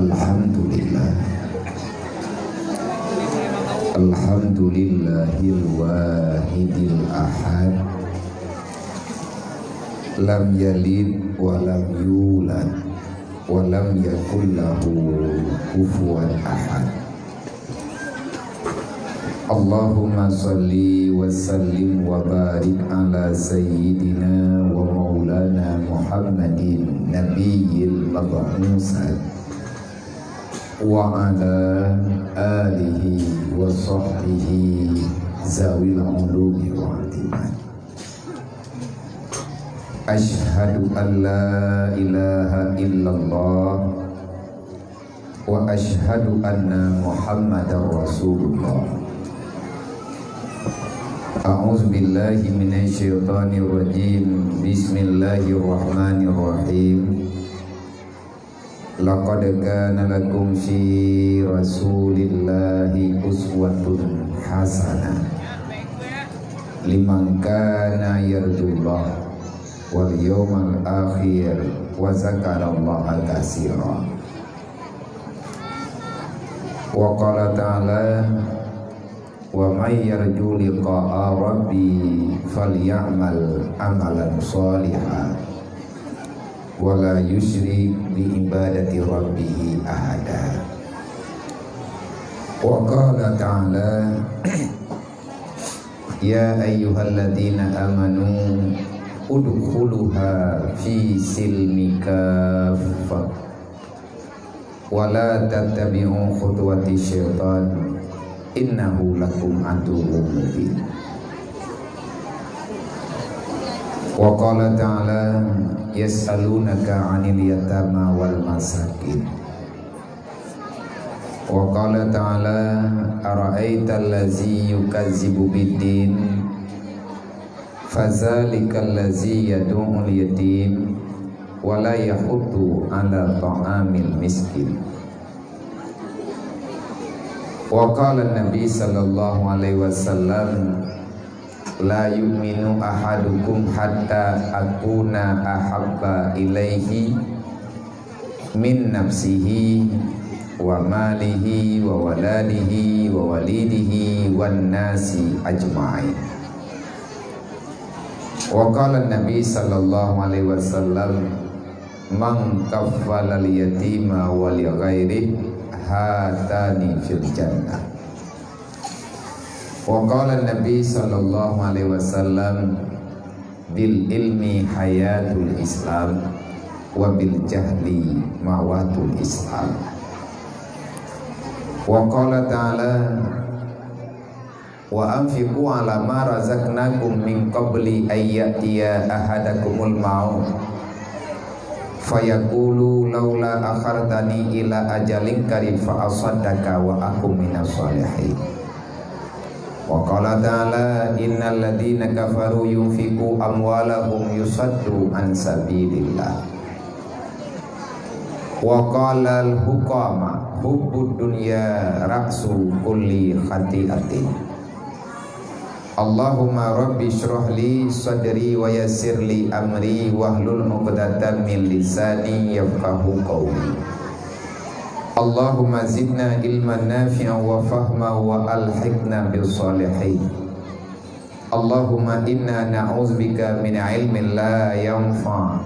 Alhamdulillah, Alhamdulillahil wahidil ahad, lam yalid wa lam yulad wa lam yakul lahu kufuwan ahad. Allahumma salli wa sallim wa barik ala sayyidina wa maulana Muhammadin nabiyyil mab'usad wa ala alihi wa sahbihi zawil ulumi wa atiman. Ashhadu an la ilaha illallah wa ashhadu anna Muhammadar Rasulullah. A'udzu billahi minasy syaithanir rajim. Bismillahirrahmanirrahim. Laqad kana lakum fi Rasulillahi uswatun hasanah liman kana yarjullah wal yawmal akhir wa zakarallaha katsiran. Wa qala ta'ala wa may yarju liqa'a rabbi falyamal amalan shalihan wa la yusyrik bi ibadati rabbih ahada. Wa qala ta'ala ya ayyuhalladzina amanu udkhuluha fi silmi kaffah wa la tattabi'u khutuwati syaitan innahu lakum aduwwun mubin. Wa qala ta'ala yas'alunaka 'anil yatama wal masakin. Wa qala ta'ala ara'aital ladzi yukazzibu biddin fazalikal ladzi yad'ul yatim wa la yahuddu 'ala ta'amil miskin. Wa qala Nabi sallallahu alaihi wasallam la yu'minu ahadukum hatta akuna ahabba ilaihi min nafsihi wa malihi wa waladihi wa walidihi wan nasi ajma'in. Wa qala Nabi sallallahu alaihi wasallam man kaffala al-yatima wa li ghairihi hatani fil jannah. Wa qala Nabi sallallahu alaihi wasallam bil ilmi hayatul islam wa bil jahli mawatul islam. Wa qala ta'ala wa anfiqu ala ma razaqnakum min qabli ayyatiya ahadakumul maut fayaqulu laula akhartani ila ajalin qarib fa asaddaka wa akum minas sholihin. Wa qala ta'ala innal ladzina kafaru yunfiqu amwalahum yusaddu an sabilillah. Wa qala al-hukama hubbud dunya ra'su kulli khati'atin. Allahumma rabbi shrah li sadri wa yassir li amri wahlul 'uqdatam min lisani yafqahu qawli. Allahumma zidna ilman nafi'an wa fahma wa alhiqna bis salihin. Allahumma inna na'udzubika min ilmin la yanfa'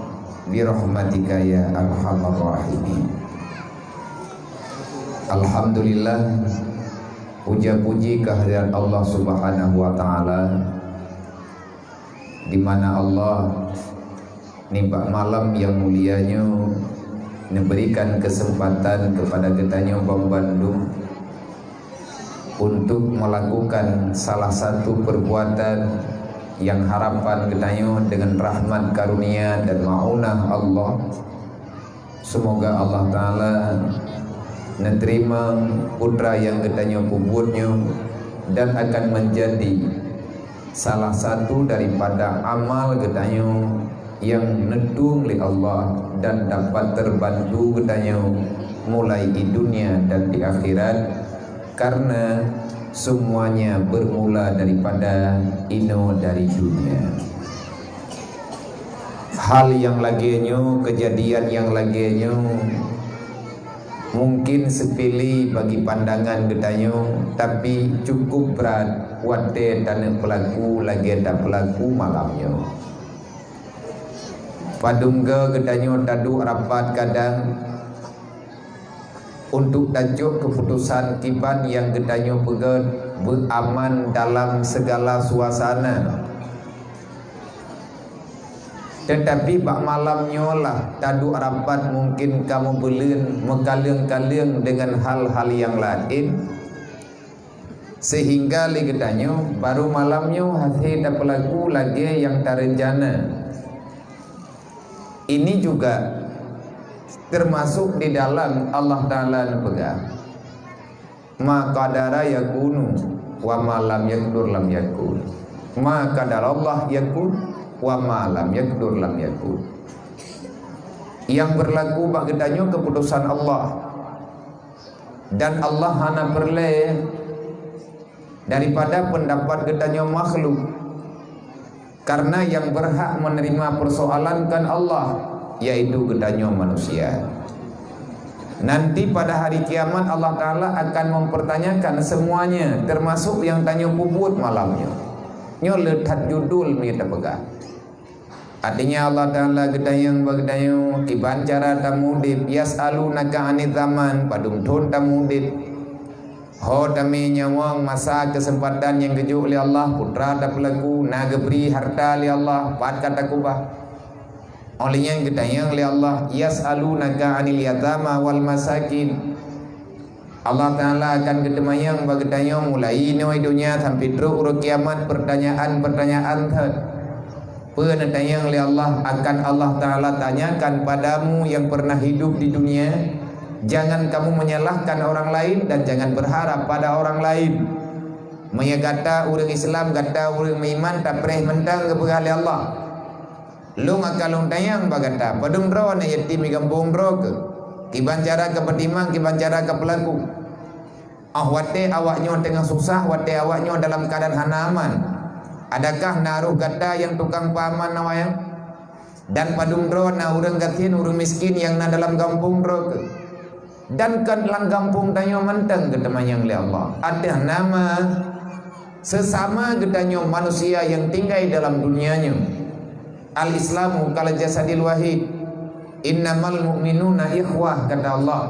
bi rahmatika ya arhamar rahimin. Alhamdulillah, puja-puji kehadirat Allah Subhanahu wa taala, di mana Allah nimba malam yang mulianya memberikan kesempatan kepada kita Bang Bandung untuk melakukan salah satu perbuatan yang harapan kita dengan rahmat karunia dan maunah Allah. Semoga Allah Ta'ala menerima putra yang kita puputnya dan akan menjadi salah satu daripada amal kita yang nedung oleh Allah dan dapat terbantu kita mulai di dunia dan di akhirat, karena semuanya bermula daripada ino dari dunia. Hal yang laginya, kejadian yang laginya mungkin sepele bagi pandangan gedanyo, tapi cukup berat wate dan pelaku lagi ada pelaku malamnya. Padungga gedanyo tadu rapat kadang untuk tajuk keputusan kiban yang gedanyo pegat beraman dalam segala suasana. Tetapi bak malamnya lah tadu rapat mungkin kamu belin mekaling-kaling dengan hal-hal yang lain, sehingga ligetannya baru malamnya hati tak pelaku lagi yang terencana. Ini juga termasuk di dalam Allah Ta'ala pegang ma qadara yakunu wa ma lam yakdur lam yakun, ma qadara Allah yakun wa malam yakdur lam yakun. Yang berlaku bak gedanyo keputusan Allah, dan Allah hana perle daripada pendapat gedanyo makhluk, karena yang berhak menerima persoalan kan Allah, yaitu gedanyo manusia. Nanti pada hari kiamat Allah Ta'ala akan mempertanyakan semuanya, termasuk yang tanya puput malamnya. Nyo letak judul kita pegang. Artinya Allah Ta'ala gedayang bagdayo kiban cara tamudib yas'alunaka 'anil zaman padung thon tamudib ho tami nyawang masa kesempatan yang gejuk oleh Allah putra tak pelaku naga beri harta oleh Allah pat kata kubah olehnya gedayang oleh Allah yas'alunaka 'anil yatama wal masakin. Allah Ta'ala akan gedemayang bagdayo mulai nawai dunia sampai terus urut kiamat pertanyaan penetayang oleh Allah akan Allah Ta'ala tanyakan padamu yang pernah hidup di dunia. Jangan kamu menyalahkan orang lain dan jangan berharap pada orang lain. Maya kata orang Islam kata orang iman tak pereh mentang kepada Allah. Lu ngakalung tayang bagata padung dro na yatim gambung dro ke kiban cara ke pedimang kiban cara ke pelaku. Wate awaknya tengah susah, wate awaknya dalam keadaan hanaman. Adakah naruh gata yang tukang paman nawayang dan padung dro na urang gatin urang miskin yang na dalam kampung dro ke dan kan lang kampung tanyo manteng gedemanyang li Allah ada nama sesama gedanyo manusia yang tinggal dalam dunianya. Al-Islamu kal jasadil wahid innamal mu'minuna ikhwah kata Allah,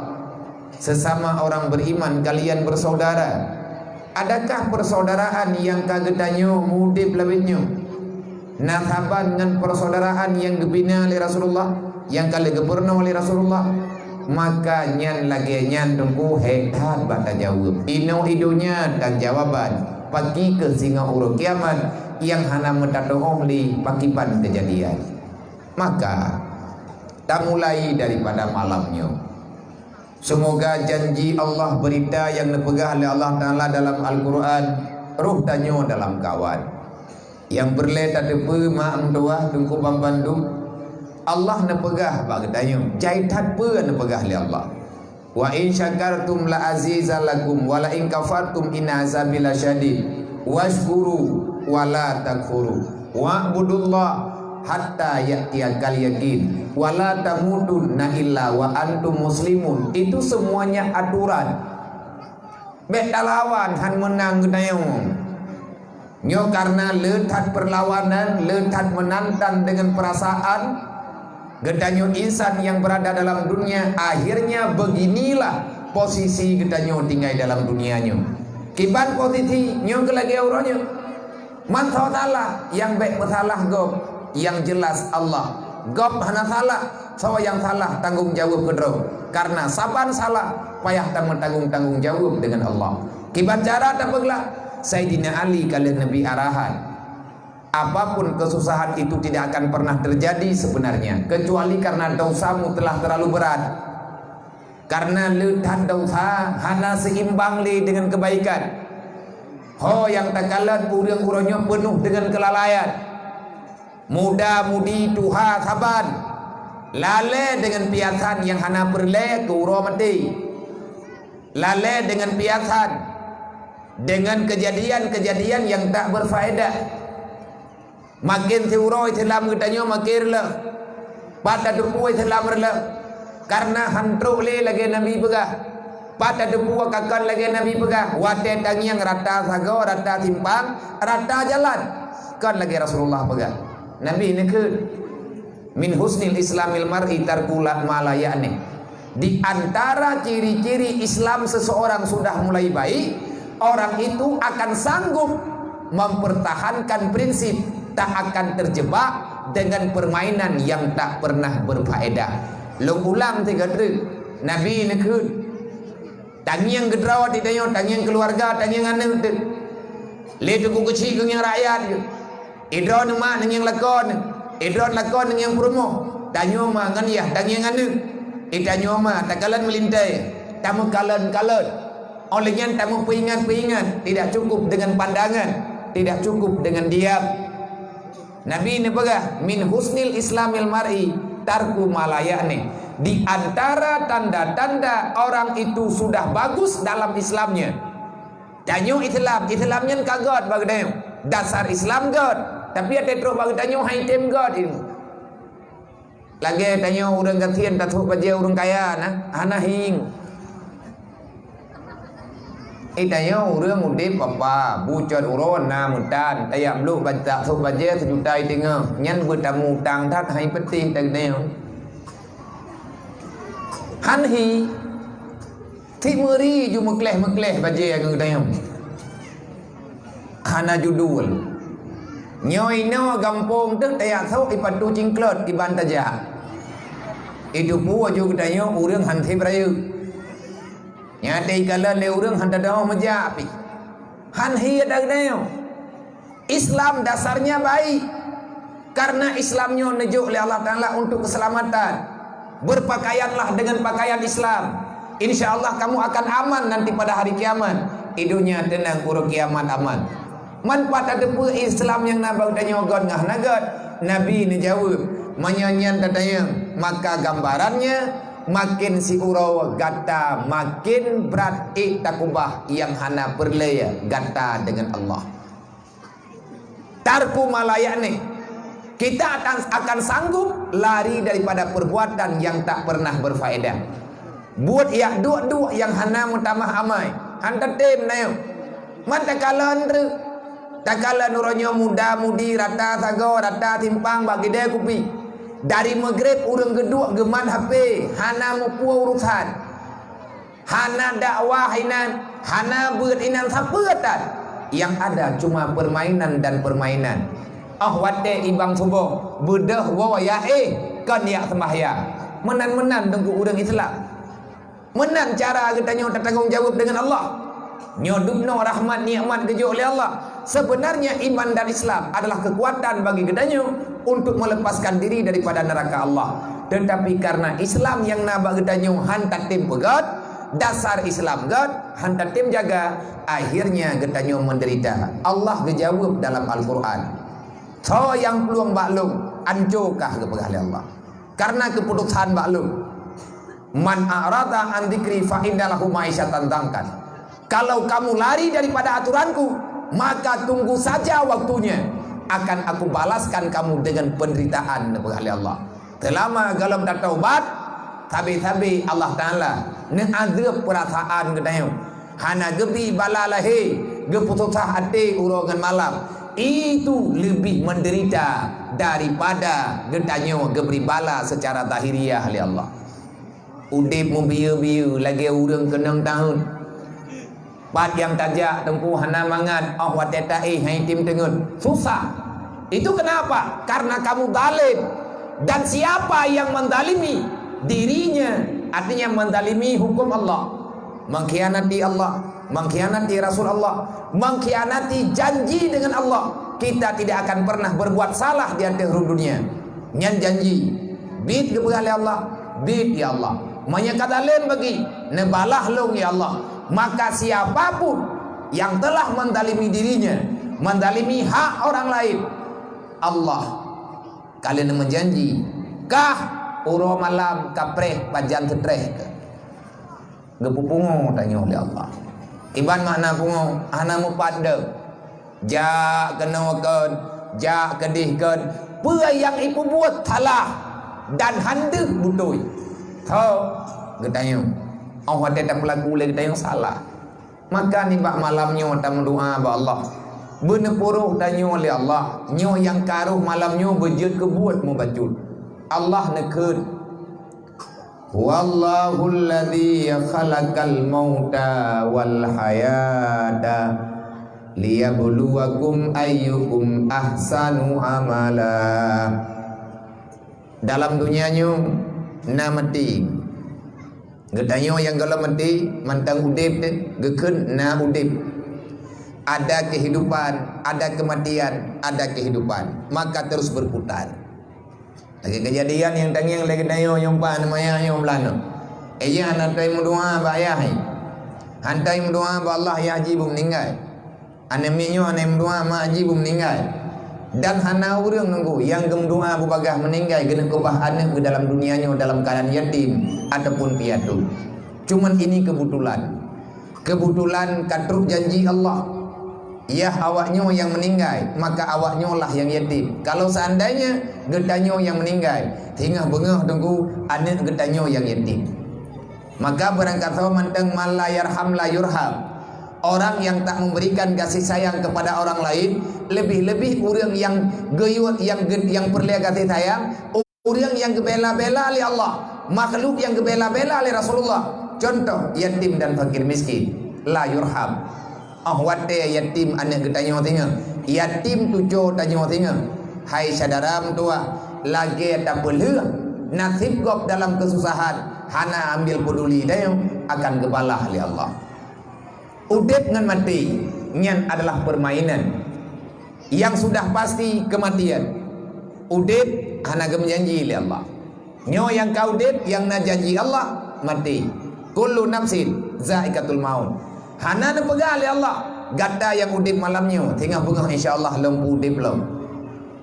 sesama orang beriman kalian bersaudara. Adakah persaudaraan yang kagedanyo mudib lebihnya nasaban dengan persaudaraan yang dibina oleh Rasulullah, yang kali geberna oleh Rasulullah? Maka nyan lagi nyan tunggu hebat bata jawab ino idunya dan jawaban pagi ke singa urut kiamat yang hana mentadoh li pakipan kejadian. Maka tak mulai daripada malamnya. Semoga janji Allah berita yang dipegah oleh Allah Ta'ala dalam Al-Quran ruh tanyo dalam kawan yang berleta depe maam doah tungku pambandung Allah nepegah bagi tanyo jaitat pe nepegah oleh Allah. Wa in syakartum la azizalakum wa la in kafartum inna azabi lasyadid washkuru wa la takfuru wa'budullah hatta ya'tiyakal yakin wala tamutunna illa wa antum muslimun. Itu semuanya aturan beda lawan han menang gedayong nyo karena letat perlawanan, letat menantang dengan perasaan gedanyo insan yang berada dalam dunia. Akhirnya beginilah posisi gedanyo tinggal dalam dunianya. Kiban posisi nyo kelagi auronyo man salah yang baik masalah gob yang jelas Allah gob hana salah sawa yang salah tanggung jawab kedro karena saban salah payah tanggung jawab dengan Allah. Kiban cara tak beglah Sayyidina Ali kalian Nabi arahan apapun kesusahan itu tidak akan pernah terjadi sebenarnya kecuali karena dosamu telah terlalu berat, karena letak dosa hana seimbang li dengan kebaikan. Ho yang takalan urang-urangnya penuh dengan kelalaian, muda-mudi tuha saban lale dengan piasan yang hana perle ke uro mati, lale dengan piasan dengan kejadian-kejadian yang tak berfaedah. Makin si uro Islam katanya makin le pada duku Islam le karena hantruk le lagi Nabi pegah pada debu kakan lagi Nabi pegah wate tangiang rata sago rata timpang rata jalan kan lagi Rasulullah pegah Nabi ini ke min husnil islamil mar'i tarkula malayani. Di antara ciri-ciri Islam seseorang sudah mulai baik, orang itu akan sanggup mempertahankan prinsip, tak akan terjebak dengan permainan yang tak pernah berfaedah. Long ulang tiga truk Nabi ini ke tangiang gedrawat di tangiang keluarga tangiang anak tu le tu ku kecil yang rakyat idron mah yang lakon idron lakon yang promo tanyo mah ngan ya tangiang anak itanyo mah takalan melintai tamu kalan olehnya tamu peingat tidak cukup dengan pandangan, tidak cukup dengan diam. Nabi ini pegah min husnil islamil mar'i tarku malayani. Di antara tanda-tanda orang itu sudah bagus dalam Islamnya. Tanyo Islamnya kagot bagi tanyo. Dasar Islam god. Tapi ada terus bagi tanyo haitem god ini. Lagi tanyo urang gatian tatuk baje urang kaya nah, hana hing. Tanyo urang udip apa, bucot uron na mutan, tayam lu baca tuk baje sejuta tengah. Nyan bertamu tang tat hai peti tag tanyo. Hanhi timuri ju mekleh baje ang tayam. Hana judul. Nyoi no gampong tu tayak sau ipatu cingklot di bantaja. Itu pu ju tayo urang hanthi brayu. Nyate kala le urang hanta daw majapi. Hanhi ada tayo. Islam dasarnya baik. Karena Islamnya nejuk oleh Allah Taala untuk keselamatan. Berpakaianlah dengan pakaian Islam. Insya Allah kamu akan aman nanti pada hari kiamat. Idunya tenang, urut kiamat aman. Manfaat ada pun Islam yang nabang tanya god ngah nagat. Nabi ni jawab menyanyian katanya. Maka gambarannya makin si urau gata makin berat takubah yang hana berlaya gata dengan Allah. Tarku malayani. Kita akan sanggup lari daripada perbuatan yang tak pernah berfaedah. Buat ya dua yang hana mutamah amai. Hanta tem nayo. Man takalan tu. Takalan uronyo muda mudi rata sago rata timpang bagi dia kupi. Dari maghrib urang geduk geman HP. Hana mupu urusan. Hana dakwah inan. Hana beut inan sapeutan. Yang ada cuma permainan dan permainan. Wate ibang subuh bedah wawaya kan ya sembahyang menan tengku urang Islam menan cara kita nyo tanggung jawab dengan Allah nyodupno rahmat nikmat kejo oleh Allah. Sebenarnya iman dan Islam adalah kekuatan bagi kita nyo untuk melepaskan diri daripada neraka Allah. Tetapi karena Islam yang nabak kita nyo hantar tim pegat dasar Islam God hantar tim jaga akhirnya kita nyo menderita. Allah dijawab dalam Al-Quran. So yang peluang baklum ancukah kepada Allah. Karena keputusan baklum. Man a'rada an dzikri fa innalahu ma'isyatan dangkan. Kalau kamu lari daripada aturanku, maka tunggu saja waktunya. Akan aku balaskan kamu dengan penderitaan kepada Allah. Selama galam tak taubat, tabi-tabi Allah Ta'ala ne'adzab perasaan kedayo. Hana gebi balalahe, geputusah hati urongan malam. Itu lebih menderita daripada getanyo geberi bala secara zahiriah oleh Allah. Udip membiu-biu lagi urang kenang tahun. Pat yang tajak tempuh hana mangan wateta hai tim tengun. Susah. Itu kenapa? Karena kamu zalim. Dan siapa yang mendalimi dirinya, artinya mendalimi hukum Allah, mengkhianati Allah, mengkhianati Rasul Allah, mengkhianati janji dengan Allah. Kita tidak akan pernah berbuat salah di akhir dunia. Nyan janji bid kepada Allah, bid ya Allah. Menyangka lain bagi nebalah long ya Allah. Maka siapapun yang telah mendalimi dirinya, mendalimi hak orang lain, Allah kalian menjanji kah uro malam kapreh pajan tetreh gepupungo tanya oleh Allah. Iban makna pungo anamu pada ja kenawakan ja kedihkan apa yang ibu buat salah dan handuk butoi Tahu getanya. Allah tak pelaku le getanya salah. Maka ni bak malamnya tam doa ba Allah. Benepuruh tanya oleh Allah. Nyo yang karuh malamnya berjet kebuat mu bacut. Allah nekeun. Wallahu alladhi khalaqal mauta wal hayata liyabluwakum ayyukum ahsanu amala. Dalam dunianya na mati. Getanyo yang kalau mati mantang udip gekeun na udip. Ada kehidupan, ada kematian, ada kehidupan, maka terus berputar. Lagi kejadian yang tangiang lagi dayo yang pa namanya yang belana. Eja hantai mendoa ba ayah. Hantai mendoa ba Allah ya haji bum meninggal. Ane minyo ane mendoa ma haji bum meninggal. Dan hana urang nunggu yang gemdoa bu bagah meninggal kena kebah anak ke dalam dunianya dalam keadaan yatim ataupun piatu. Cuman ini kebetulan. Kebetulan katruk janji Allah. Ya awaknya yang meninggal, maka awaknya lah yang yatim. Kalau seandainya getanyo yang meninggal, tinggal bengah tunggu anak getanyo yang yatim. Maka barang kata manteng mala yarham la yurham. Orang yang tak memberikan kasih sayang kepada orang lain, lebih-lebih orang yang geyut yang perlu kasih sayang, orang yang gebela-bela oleh Allah, makhluk yang gebela-bela oleh Rasulullah. Contoh yatim dan fakir miskin, la yurham. Wate yatim anak getanyo tinga. Yatim tujuh tanyo tinga. Hai sadaram tua, lagi tak pelih nasib gop dalam kesusahan, hana ambil peduli dayo akan gebalah oleh Allah. Udip dengan mati nyan adalah permainan. Yang sudah pasti kematian. Udip hana gemenjanji oleh Allah. Nyo yang kau udip yang na janji Allah mati. Kullu nafsin zaikatul maut. Hana na pegang oleh Allah. Gata yang udip malamnya tinggal bengah insya-Allah lempu udip lom.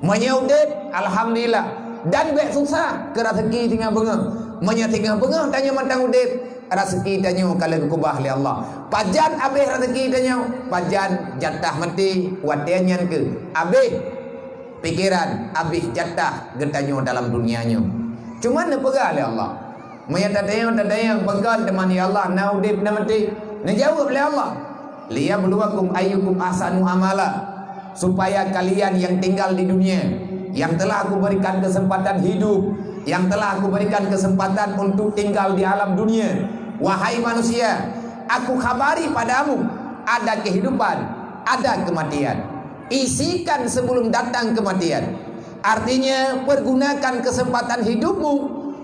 Manya udip alhamdulillah. Dan bek susah ke rezeki tinggal bengah. Manya tinggal bengah tanya mantang udip rezeki tanya kalau kubah oleh Allah. Pajan habis rezeki tanya, pajan jatah mati watianyan ke. Habis pikiran, habis jatah getanya dalam dunianya. Cuma na pegang oleh Allah. Manya tadayang pegang teman ya Allah na udip na mati. Dijawab oleh Allah, liyabluwakum ayyukum ahsanu amala, supaya kalian yang tinggal di dunia, yang telah aku berikan kesempatan hidup, yang telah aku berikan kesempatan untuk tinggal di alam dunia. Wahai manusia, aku khabari padamu, ada kehidupan, ada kematian. Isikan sebelum datang kematian. Artinya pergunakan kesempatan hidupmu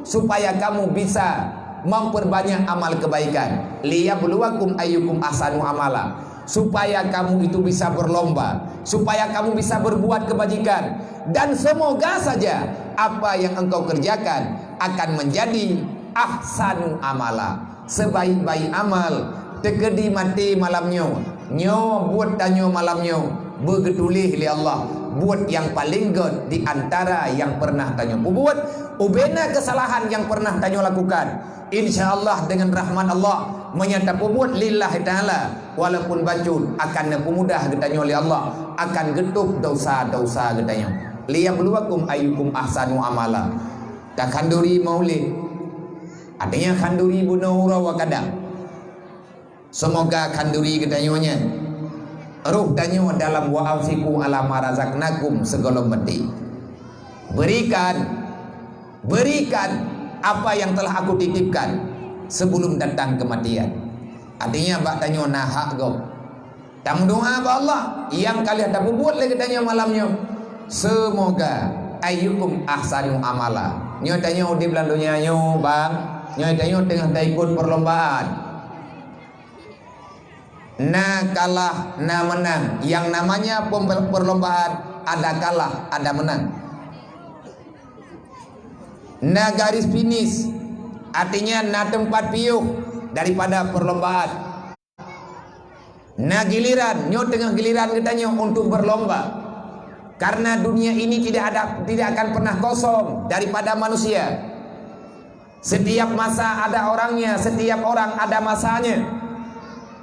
supaya kamu bisa memperbanyak amal kebaikan. Liyabluwakum ayyukum ahsanu amala, supaya kamu itu bisa berlomba, supaya kamu bisa berbuat kebajikan, dan semoga saja apa yang engkau kerjakan akan menjadi ahsanu amala, sebaik-baik amal. Tekedi mati malamnya, nyo buat tanyo malamnya bergetulih li Allah, buat yang paling good di antara yang pernah tanyo buat, ubena kesalahan yang pernah tanyo lakukan. InsyaAllah dengan rahmat Allah menyata buat lillahi ta'ala, walaupun bacun akan mudah getanya oleh Allah, akan getuk dosa-dosa getanya. Liyabluwakum ayyukum ahsanu amala. Tak khanduri maulid, artinya khanduri bunuh wa kadang. Semoga khanduri getanya ruh tanyo dalam wa'afiku ala marazaknakum segala mati. Berikan apa yang telah aku titipkan sebelum datang kematian. Artinya bak tanyo nahak go. Tam doa ba Allah yang kalian tak buat lagi tanyo malamnya. Semoga ayyukum ahsanu amala. Nyo tanyo di belandunya nyo bang, nyo tanyo tengah ikut perlombaan. Na kalah na menang. Yang namanya perlombaan ada kalah ada menang. Na garis finish, artinya na tempat piuh daripada perlombaan. Na giliran, nyo tengah giliran katanya untuk berlomba. Karena dunia ini tidak akan pernah kosong daripada manusia. Setiap masa ada orangnya, setiap orang ada masanya.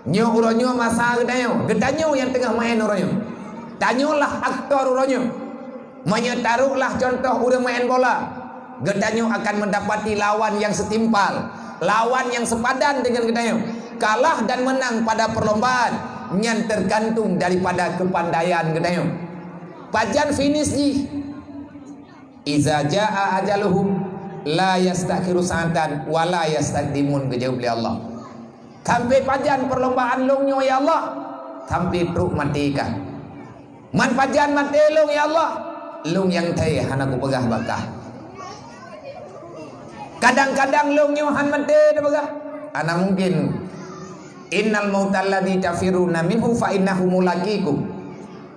Nyo uronyo masa getanyo yang tengah main uronyo. Tanyolah aktor uronyo. Menyetaruhlah contoh udah main bola. Gedanyo akan mendapati lawan yang setimpal, lawan yang sepadan dengan gedanyo. Kalah dan menang pada perlombaan nyan tergantung daripada kepandaian gedanyo. Pajan finish ji. Iza jaa ajaluhum la yastakhiru sa'atan wa la yastaqdimun, kejawab oleh Allah. Sampai pajan perlombaan longnyo ya Allah, sampai truk mati kah. Man pajan mati long ya Allah, long yang teh hanaku pegah bakah. Kadang-kadang longnyo han mati dah pegah. Ana mungkin innal mautal ladzi tafiruna minhu fa innahu mulaqikum.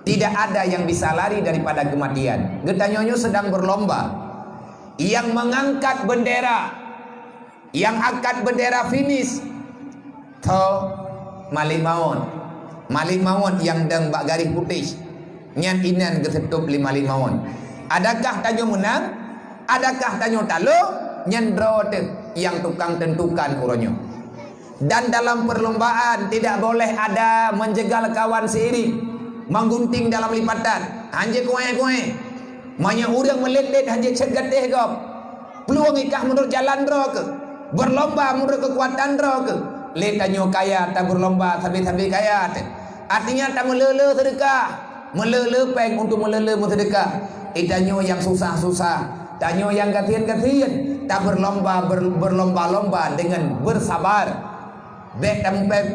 Tidak ada yang bisa lari daripada kematian. Getanyonyo sedang berlomba. Yang mengangkat bendera, yang angkat bendera finish, to Malik Mawon yang deng bak garis putih. Nyan inan kesetup li Malik Mawon. Adakah tanyo menang? Adakah tanyo talo? Nyan draw yang tukang tentukan uronyo. Dan dalam perlombaan tidak boleh ada menjegal kawan seiring, menggunting dalam lipatan. Hanje koe. Manya urang melelet hanje cegat deh gop. Peluang ikah menurut jalan draw ke. Berlomba menurut kekuatan draw ke. Letanyo kaya tak berlomba sambil kaya. Artinya tak melele sedekah, melele peng untuk melele sedekah. Itanyo yang susah-susah, tanyo yang katian-katian, tak berlomba-lomba dengan bersabar. Bek tamu pep,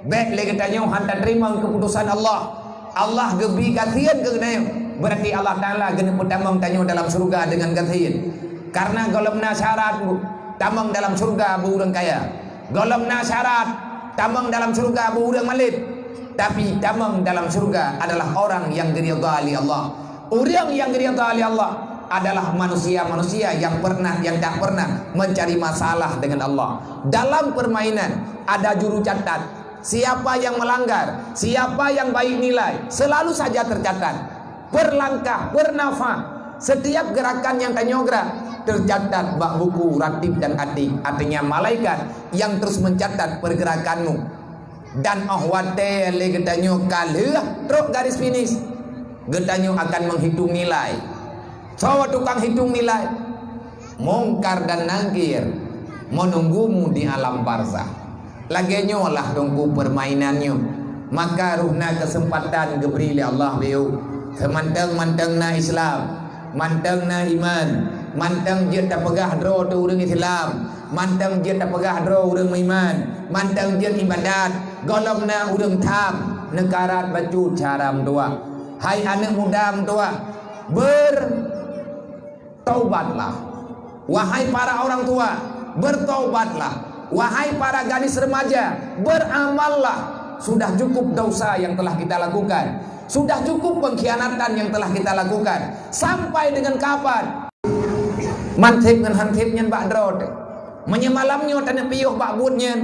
bek lagi tanyo hantar terima keputusan Allah. Allah gebi katian ke genayo. Berarti Allah Ta'ala gena putamang tanyo dalam surga dengan katian. Karena golomna syarat tamang dalam surga bu urang kaya. Golomna syarat tamang dalam surga bu urang malit. Tapi tamang dalam surga adalah orang yang diridhai Allah. Orang yang diridhai Allah adalah manusia-manusia yang tak pernah mencari masalah dengan Allah. Dalam permainan ada juru catat. Siapa yang melanggar, siapa yang baik nilai, selalu saja tercatat. Berlangkah, bernafas, setiap gerakan yang tanyo gerak tercatat bak buku ratib dan atik. Artinya malaikat yang terus mencatat pergerakanmu. Dan ahwate le getanyo kalah truk garis finish. Getanyo akan menghitung nilai. Coba tukang hitung nilai. Mungkar dan nangkir menunggumu di alam barzah. Lagenyo lah tunggu permainannya. Maka ruhna kesempatan geberi oleh Allah beliau. Manteng na Islam, manteng na iman, manteng je tak pegah dro tu urang Islam, manteng je tak pegah dro urang iman, manteng je ibadat, golongna urang tham, negara baju caram tua. Hai anak muda tua, bertaubatlah. Wahai para orang tua, bertaubatlah. Wahai para gadis remaja, beramallah. Sudah cukup dosa yang telah kita lakukan. Sudah cukup pengkhianatan yang telah kita lakukan. Sampai dengan kapan? Mantip dengan hantipnya bak drod. Menyemalamnya tanah piyuh bak budnya.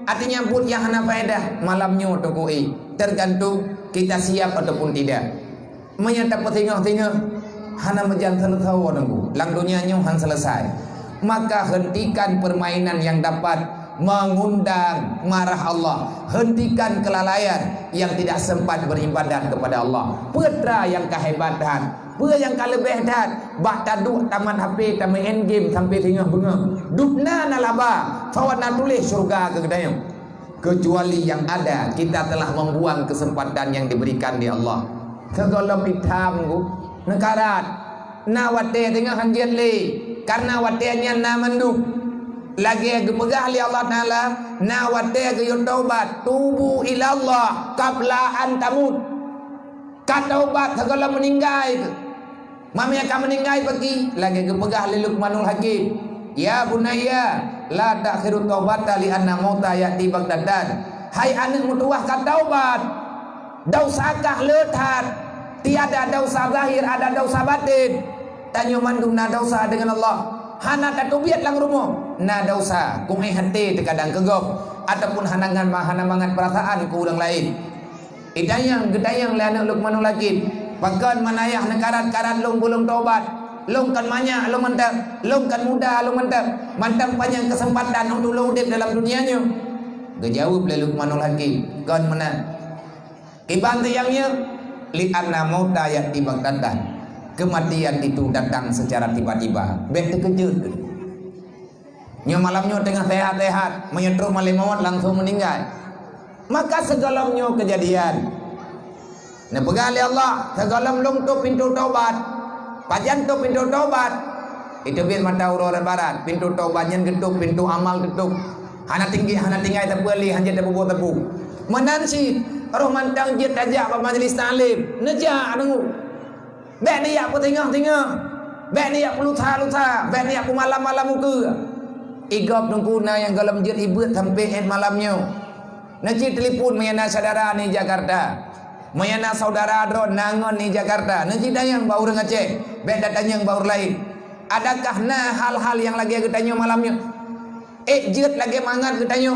Artinya bud yang hana faedah. Malamnya tokoi. Tergantung kita siap ataupun tidak. Menyatap petingah-tingah. Hana menjan selesai nunggu. Lang dunianya han selesai. Maka hentikan permainan yang dapat mengundang marah Allah. Hentikan kelalaian yang tidak sempat beribadat kepada Allah. Putra yang kehebatan, putra yang kelebihan, bak taduk taman HP, taman endgame sampai tengah bengah. Dupna nalaba, fawana tulis surga ke gedayang. Kecuali yang ada, kita telah membuang kesempatan yang diberikan di Allah. Kegolong hitam ku, nekarat, na wate tengah hanjian le, karena watenya na menduk. Lagi gepegah li Allah Ta'ala na wate ge taubat tubu ila Allah qabla an tamut. Kataubat segala meninggal. Mamanya ka meninggal pergi lagi gepegah li Luqmanul Hakim. Ya bunayya la ta'khiru taubata li anna mauta yati bagdadan. Hai anak mutuah ka taubat. Dausakah leuthat? Tiada dosa zahir, ada dosa batin. Tanyo mandungna dosa dengan Allah. Hana katubiat lang rumo na dosa kung ay hati terkadang kegop ataupun hana mangat perasaan ke orang lain. Idayang gedayang lana Luqmanul Hakim pakan manayah nekarat-karat long bulung taubat long kan manya long mantap long kan muda long mantap panjang kesempatan untuk lo udip dalam dunianya. Gejawab le Luqmanul Hakim kan mana iban tiyangnya li anna mauta yati bagdatan. kematian itu datang secara tiba-tiba. Terkejut. Nyo malamnya tengah sehat-sehat, menyetrum malih maut langsung meninggal. Maka segalamnya kejadian. Nah pegali Allah, segalam lungtup pintu taubat. Pajan tu pintu taubat. Itu bil mata urang barat, pintu taubatnya getuk, pintu amal getuk. Hana tinggi tak boleh, hanya tak buat tepu. Menansi roh mantang jit ajak pada majlis taklim. Nejak dengu. Bek ni aku tengah-tengah. Bek ni aku luta-luta, bek ni aku malam-malam muka. Igap nungkuna yang galam jit ibut sampai malamnya. Nanti telefon mayana saudara ni Jakarta. Mayana saudara dron nangon ni Jakarta. Nanti dayang baur ngecek. Bek datang yang baur lain. Adakah hal-hal yang lagi kita tanya malamnya? Jit lagi mangat kita tanya.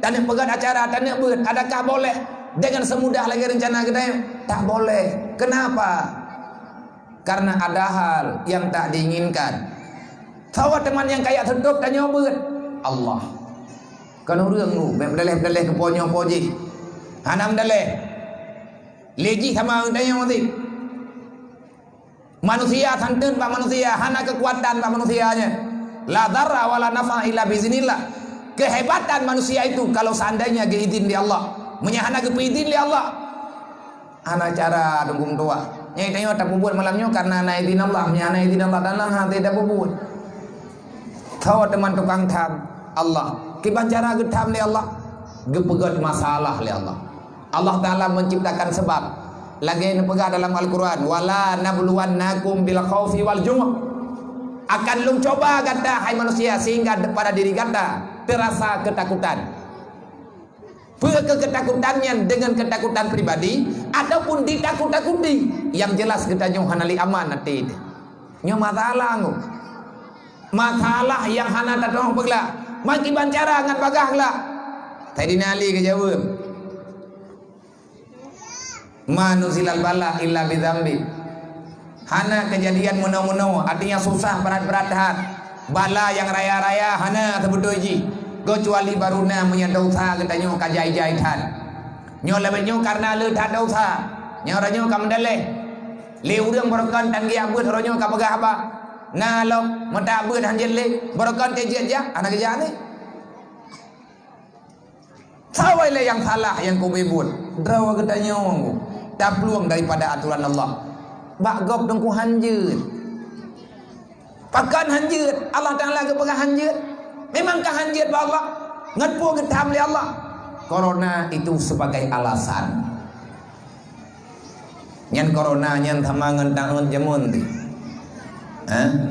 Tanah pegat acara, tanah buat. Adakah boleh dengan semudah lagi rencana kita tanya? Tak boleh. Kenapa? Karena ada hal yang tak diinginkan. Tahu teman yang kaya sedap tanya buat Allah. Kan orang tu beleh-beleh ke ponyo-poji. Hanam beleh. Leji sama tanya mati. Manusia santun pak manusia, hana kekuatan pak manusianya. La darra wala nafa illa biiznillah. Kehebatan manusia itu kalau seandainya keizin di Allah, menyahana keizin di Allah. Ana cara dunggung tua. Nyai tanya tak buat malamnya karena ana izin Allah, menyahana izin Allah dan Allah tidak buat. Tahu teman tukang tham Allah. Kiban cara getam li Allah. Gepegat masalah li Allah. Allah Ta'ala menciptakan sebab. Lagi nepegah dalam Al-Quran. Wala nabluwannakum bil khawfi wal ju'. Akan lung coba kata hai manusia sehingga pada diri kata terasa ketakutan. Ketakutannya dengan ketakutan pribadi ataupun ditakut-takuti. Yang jelas kita hanali aman nanti. Nyo masalah ngo. Masalah yang hana tak tahu pegla. Maki bancara ngan bagah lah. Tadi nali ke jawab. Manuzilal bala illa bidzambi. Hana kejadian menau-menau artinya susah berat-berat hat. Bala yang raya-raya hana tebedoji. Kecuali baruna punya dosa katanya kajai-jai hat. Nyo lebih karena le tak dosa. Nyo ranyo kam daleh. Le urang borokan tanggi abut ranyo ka pegah apa? Ngalok mata abut hanjel le borokan kejia aja anak kerja ni. Sawai le yang salah yang kau buat. Drawa katanya orang tak peluang daripada aturan Allah. Bak gop dengku hanjut. Pakan hanjut. Allah Ta'ala ke pegang hanjut. Memangkah hanjut ba Allah? Ngatpu getam li Allah. Corona itu sebagai alasan. Nyan corona nyan thamangan tangan jamun di.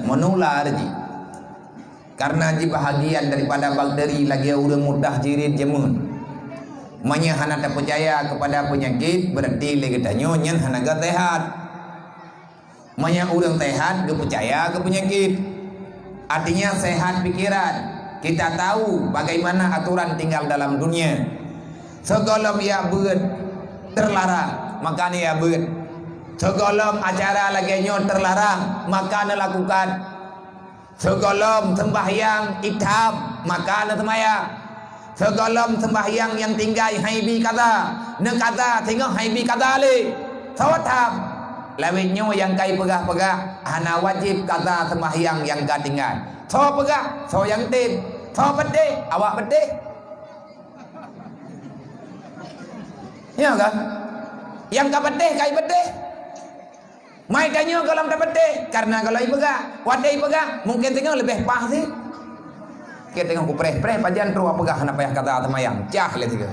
Menular ji. Karena ji bahagian daripada bakteri lagi udah mudah jirit jamun. Manya hana tak percaya kepada penyakit berarti lagi tanya nyan hana gak sehat. Manya orang sehat gak percaya ke penyakit. Artinya sehat pikiran. Kita tahu bagaimana aturan tinggal dalam dunia. Segala ia buat terlarang maka ia buat. Segala acara lagi nyon terlarang maka anda lakukan. Segala sembahyang ikhab maka anda sembahyang. Segala sembahyang yang tinggal haibi kata ne kata tengok haibi kata le sawatam lawinyo yang kai pegah-pegah hana wajib kata sembahyang yang ka tinggal so pegah so yang tin so pedih awak pedih ya kan yang ka pedih kai pedih mai tanya kalau tak pedih karena kalau pegah wadai pegah mungkin tengok lebih pah sih. Kita tengok ku preh pajan ru apagah hana payah kata tamayang cah le tiga.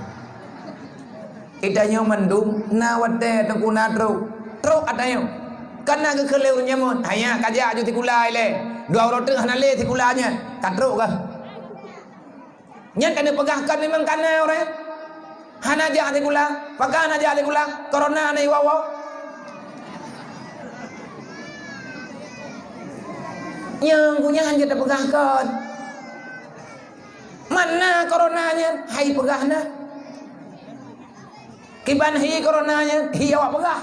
Idanyo mendung na wate tengku na tru adanyo. Kana ke keleu nyamon hanya kaja aju tikulai le. Dua orang tengah hana le tikulanya. Katru kah? Nyan kana pegahkan memang kana orang. Hana ja tikula, pakana ja tikula, corona ni wawa. Yang punya hanya pegahkan. Mana coronanya? Hai pegahna. Kiban hi coronanya, hi awak pegah.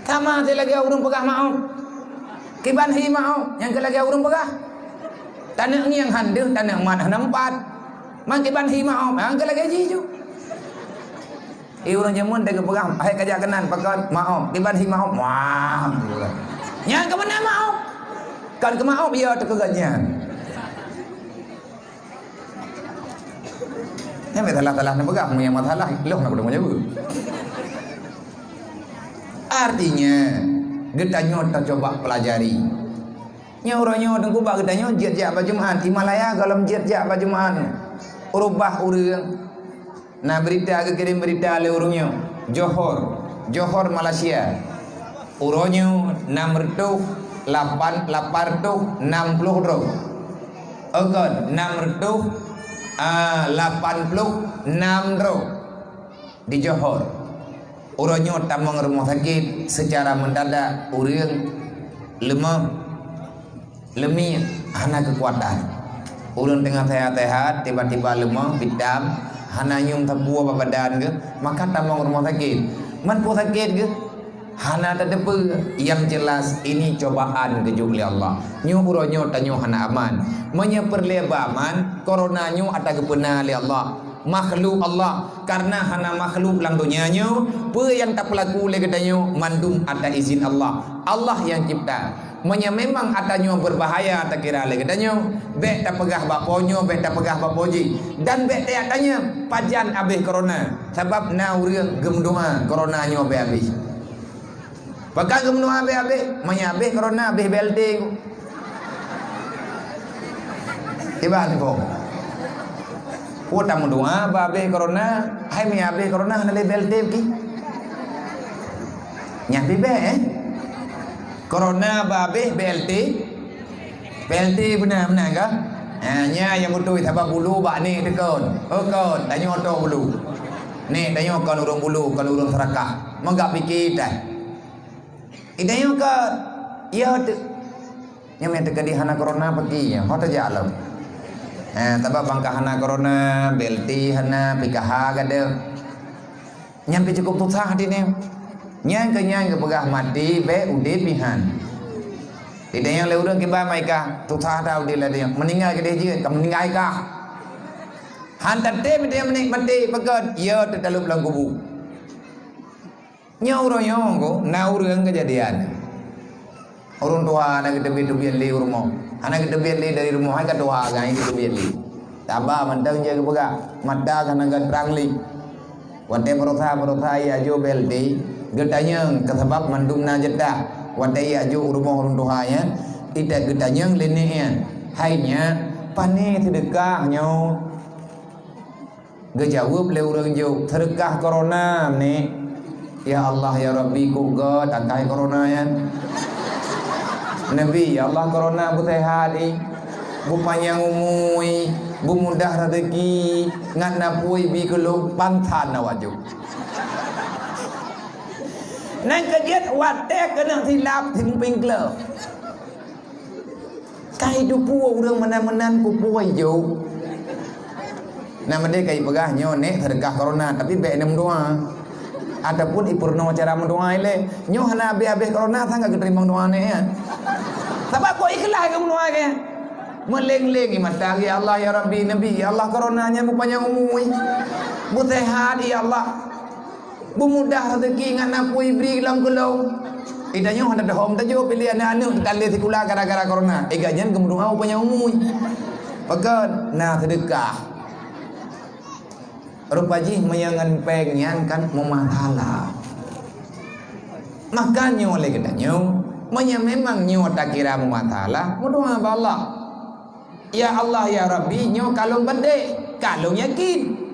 Kama te lagi urung pegah mau. Kiban hi mau, yang ke lagi urung pegah. Tanah ni yang handeuh, tanah mana nampat. Mang kiban hi mau, yang ke lagi jiju. Orang jaman dah keperang. Hai kajak kenan pakai maaf. Tiba si maaf. Wah. Nya ke mana maaf? Kan ke maaf ya terkegatnya. Yang masalah-salah nak pegang yang masalah. Loh nak udah menjawab. Artinya kita nyota coba pelajari. Nya orangnya dengku bak kita nyot jet-jet bajumaan Himalaya kalau jet-jet bajumaan. Urubah urang. Nah berita ke kirim berita le urungnya. Johor Malaysia. Uronyo 680 Oke 686 di Johor. Uronyo tamang rumah sakit secara mendadak urang lemih hana kekuatan. Urang tengah sehat-sehat tiba-tiba lemah bidam hana nyum tapua badan ke maka tamang rumah sakit. Man pu sakit ke hana tedepe yang jelas ini cobaan kejuk oleh Allah. Nyu uronyo tanyo hana aman. Menya perlebaman coronanyo ada kepena oleh Allah. Makhluk Allah karena hana makhluk lang dunianyo pe yang tak pelaku oleh kedanyo mandum ada izin Allah. Allah yang cipta. Menya memang atanyo berbahaya tak kira oleh kedanyo bek tak pegah baponyo bek tak pegah bapoji dan bek tak tanya pajan habis corona sebab na urang gem doa coronanyo habis. Pakai gem doa habis menya habis corona habis BLT. Tiba ni kok. Ku tamu doa habis corona, hai menya habis corona hana le BLT ki. Nyampi be Corona habis BLT benar ke? Nya yang betul sabab bulu bak ni tekon. Okon tanya oto bulu. Ni tanya kon urang bulu, kon urang serakah. Menggak fikir dah. Idayo ka ya nya me tekadi hana corona pergi ya. Hot aja alam. Sebab bangka hana corona, BLT hana PKH kada. Nyampe cukup susah hati ni. Nyang ke pegah mati be ude pihan. Tidak yang le urang kiba mai ka susah dah ude la dia. Meninggal ke dia je, kam meninggal ka. Hantar te dia mati pegat ya terdalup dalam kubur. Nya urang yo ko na urang kejadian. Urang tua nak tebi-tebi le rumah. Anak kita biar le dari rumah ka tua gai kita biar le. Taba mantang je ke pegah. Mata kana gan perang le. Wante perotha ya jo BLT getanyang kesebab mandum na jedah wadai aju rumah orang tuanya tidak getanyang lenenya hainya pane sedekahnya gejawab le urang jo sedekah corona ni ya Allah ya Rabbi ku god angkai corona ya Nabi ya Allah corona bu sehat bu panjang umui bu mudah rezeki ngan napui bi keluk pangtan awajuนั่นก็ยึดวัดแต่ก็นั่งที่ลาบถึงปิงเกลือไก่ดูปูเรื่องมันกูป่วยอยู่nah mende kai pegah nyo nek sedekah corona tapi be nem doa adapun ipurno cara mendoa ile nyo hana habis corona sang gak terima doa ne ya sebab kok ikhlas ke mendoa ke meleng-leng mata ya Allah ya Rabbi Nabi ya Allah coronanya mu panjang umur bu sehat ya Allah bu mudah rezeki ngan aku ibri lam kulau idanya hendak dahom tajo pilih anak-anak tali sekolah gara-gara corona gajan kemudian punya umum pegan nah sedekah rupaji meyangan pengen kan memahala makanya oleh katanya memang nyo tak kira memahala berdoa kepada Allah ya Allah ya Rabbi nyo kalung bende kalung yakin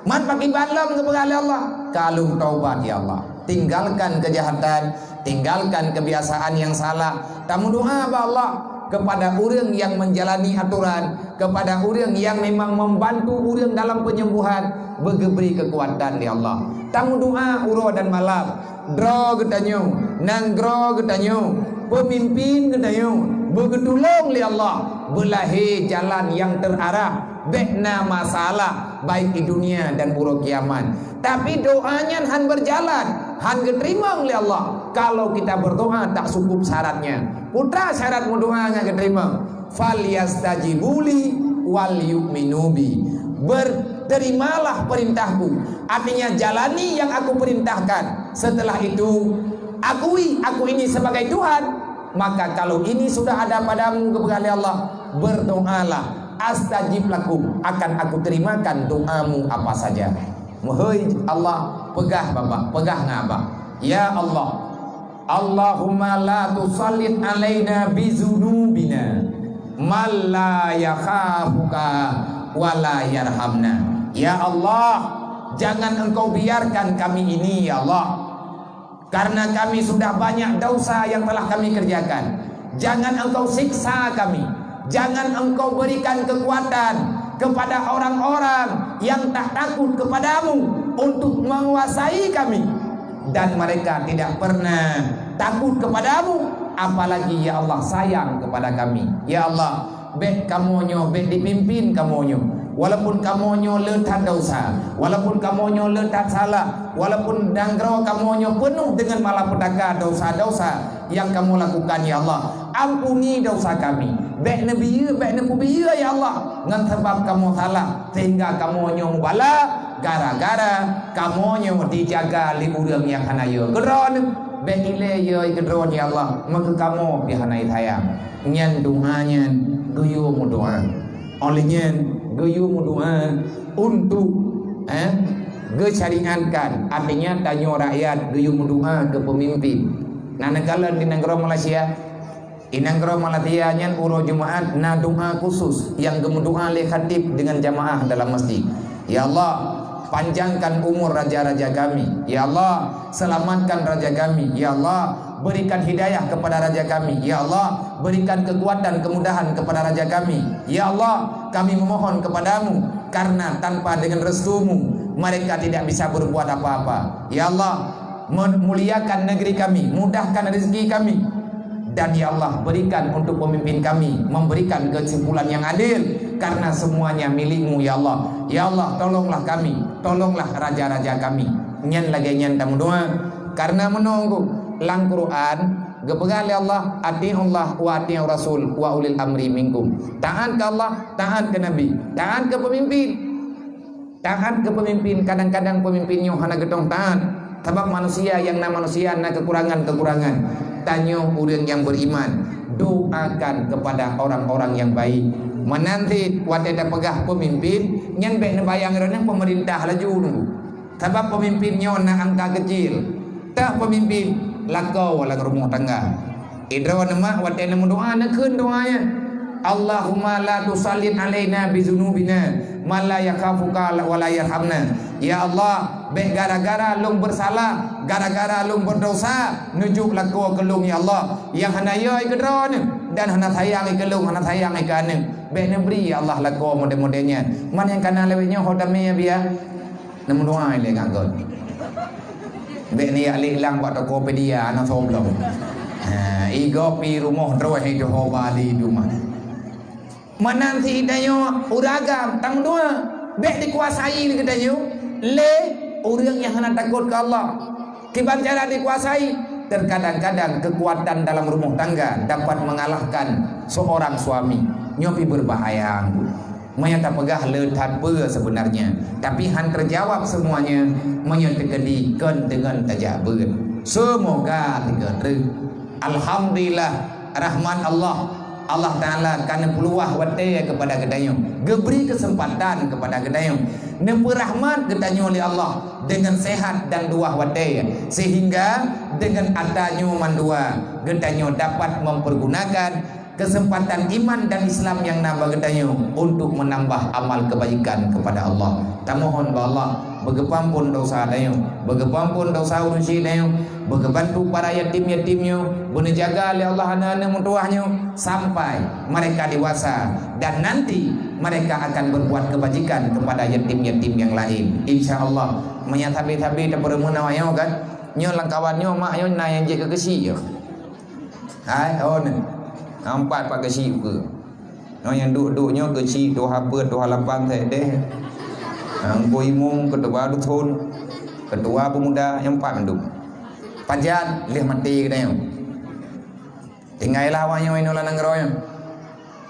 man pakai balam kepada Allah kalung taubat ya Allah tinggalkan kejahatan tinggalkan kebiasaan yang salah tamu doa kepada Allah kepada orang yang menjalani aturan kepada orang yang memang membantu orang dalam penyembuhan beri kekuatan ya Allah tamu doa uro dan malam dro getanyo nanggro getanyo pemimpin getanyo bergetulung li Allah belahi jalan yang terarah bekna masalah baik di dunia dan buruk kiamat tapi doanya han berjalan han diterima oleh Allah kalau kita berdoa tak cukup syaratnya putra syarat doa enggak diterima fal yastajibuli wal yu'minubi terimalah perintahku. Artinya jalani yang aku perintahkan. Setelah itu akui aku ini sebagai Tuhan. Maka kalau ini sudah ada padamu kepada Allah, berdoalah, astajib lakum, akan aku terimakan doamu apa saja. Mohon Allah, pegah bapak, pegah ngabah. Ya Allah, Allahumma la tusallit alaina bizunubina man la yakhafuka wa la yarhamna. Ya Allah, jangan engkau biarkan kami ini ya Allah, karena kami sudah banyak dosa yang telah kami kerjakan. Jangan engkau siksa kami, jangan engkau berikan kekuatan kepada orang-orang yang tak takut kepadamu untuk menguasai kami, dan mereka tidak pernah takut kepadamu, apalagi ya Allah sayang kepada kami. Ya Allah, bek kamonyo, bek dipimpin kamonyo, walaupun kamonyo letak dosa, walaupun kamonyo letak salah, walaupun danggro kamonyo penuh dengan malapetaka dosa-dosa yang kamu lakukan ya Allah, ampuni dosa kami. Bek nabi, bek nabi ya Allah, ngan sebab kamu salah sehingga kamonyo mubala, gara-gara kamonyo dijaga li urang yang hanayo gedron. Bek ile yo gedron ya Allah, maka kamu bihanai sayang. Nyan doanya guyu mu doa. Olehnya guyu mu doa untuk syariatkan. Artinya tanya rakyat guyu mu doa ke pemimpin. Nah negara di negara Malaysia, di negara Malaysia nyan uro Jumaat na doa khusus yang gemu doa le khatib dengan jamaah dalam masjid. Ya Allah, panjangkan umur raja-raja kami. Ya Allah, selamatkan raja kami. Ya Allah, berikan hidayah kepada raja kami. Ya Allah, berikan kekuatan, kemudahan kepada raja kami. Ya Allah, kami memohon kepadamu, karena tanpa dengan restumu mereka tidak bisa berbuat apa-apa. Ya Allah, muliakan negeri kami, mudahkan rezeki kami, dan ya Allah, berikan untuk pemimpin kami memberikan kesimpulan yang adil, karena semuanya milikmu ya Allah. Ya Allah, tolonglah kami, tolonglah raja-raja kami. Nyan lagi nyan tamu doa, karena menunggu lang Quran gepegal ya Allah, ati'ullah wa ati'ur rasul wa ulil amri minkum. Taat ke Allah, taat ke Nabi, taat ke pemimpin. Taat ke pemimpin, kadang-kadang pemimpinnya hana getong taat, sebab manusia yang na manusia na kekurangan-kekurangan. Tanya orang yang beriman, doakan kepada orang-orang yang baik. Menanti wadada pegah pemimpin nyan bek bayang renang pemerintah laju nunggu. Sebab pemimpinnya na angka kecil. Tak pemimpin lakau walang rumah tangga. Idra nama wadada mendoa na keun doanya. Allahumma la tusallit alaina bizunubina man la yakhafuka wa la yarhamna. Ya Allah, bek gara-gara lung bersalah, gara-gara lung berdosa, nujuk laku ke lung ya Allah, yang hana yoi ke drone dan hana sayang ke lung, hana sayang ke ane. Bek nebri ya Allah laku model-modelnya. Man yang kana lewetnya hodamnya biar namun doa ile nganggot. Bek ni alik lang buat Tokopedia anak soblong. Igo pi rumah droh hidup hobali rumah. Menanti dayo uragam tang doa bek dikuasai ni dayo le orang yang hendak takut ke Allah. Kiban cara dikuasai, terkadang-kadang kekuatan dalam rumah tangga dapat mengalahkan seorang suami. Nyopi berbahaya. Menyata pegah letat ber sebenarnya, tapi han terjawab semuanya menyatakan dengan tajak ber. Semoga tiga alhamdulillah rahman Allah Ta'ala karena peluah wadaya kepada gedayo, geberi kesempatan kepada gedayo, nempu rahmat gedayo oleh Allah dengan sehat dan dua wadaya, sehingga dengan adanya mandua gedayo dapat mempergunakan kesempatan iman dan Islam yang nambah gedayo untuk menambah amal kebaikan kepada Allah. Tamohon ba Allah begepampun dosa dayo, begepampun dosa urusi dayo, begebantu para yatim-yatimnya, benejaga oleh Allah anak-anak mutuahnya sampai mereka dewasa, dan nanti mereka akan berbuat kebajikan kepada yatim-yatim yang lain. InsyaAllah menyatabi-tabi daripada menawayo kan nyo langkawannya maknya na yang je ke kesi yo. Hai on nampak pak kesi ke. No yang duk-duknya kesi tu haba tu halapan saya deh. Angkoi mung ketua dusun, ketua pemuda yang empat menduk. Panjat leh mati ke dia. Tinggal lawannya inola nanggroyo.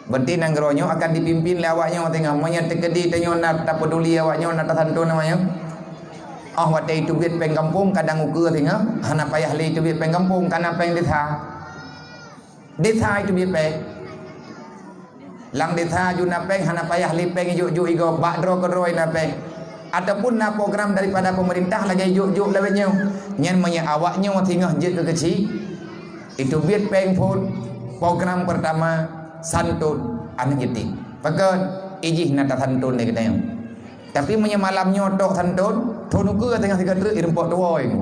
Berarti nanggeronyo akan dipimpin oleh awaknya tengah monya tekedi tanyo nak tak peduli awaknya nak tersantu namanya. Watai itu biat peng kampung kadang ukur tengah hana payah li itu biat peng kampung kana peng detha itu biat peng lang detha juna peng hana payah li peng juk igo bakdro kedroi na peng ataupun na program daripada pemerintah lagi juk lawetnya nyen monya awaknya tengah jet ke kecil itu biat peng pun program pertama santun anak yatim. Pakai ijih nak santun ni kita. Tapi punya malamnya tok santun, thonu ke tengah tiga truk irempok dua itu.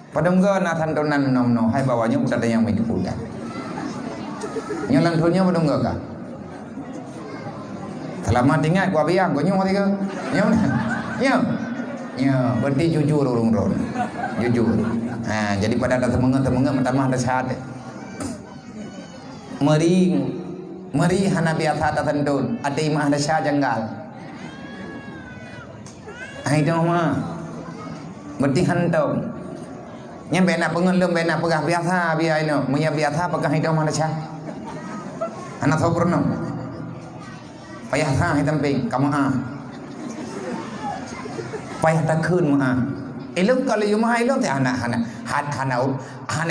Padahal enggak nak santunan nom hai bawahnya udah ada yang mikir punya. Nyalang thonnya padahal enggak kah? Selamat ingat gua biang, gua nyong tiga. Nya, berarti jujur urung ron. Jujur. Jadi pada ada temenga mentamah ada syahadat. Meri hana biasa tertendun ada imah ada syah janggal itu mah berarti hantum nyampe nak pengelum benak pegah biasa biar ini punya biasa pegah itu mah ada syah anak sopurno payah sah hitam ping kamu payah tak kun mah ilum kalau imah ilum teh anak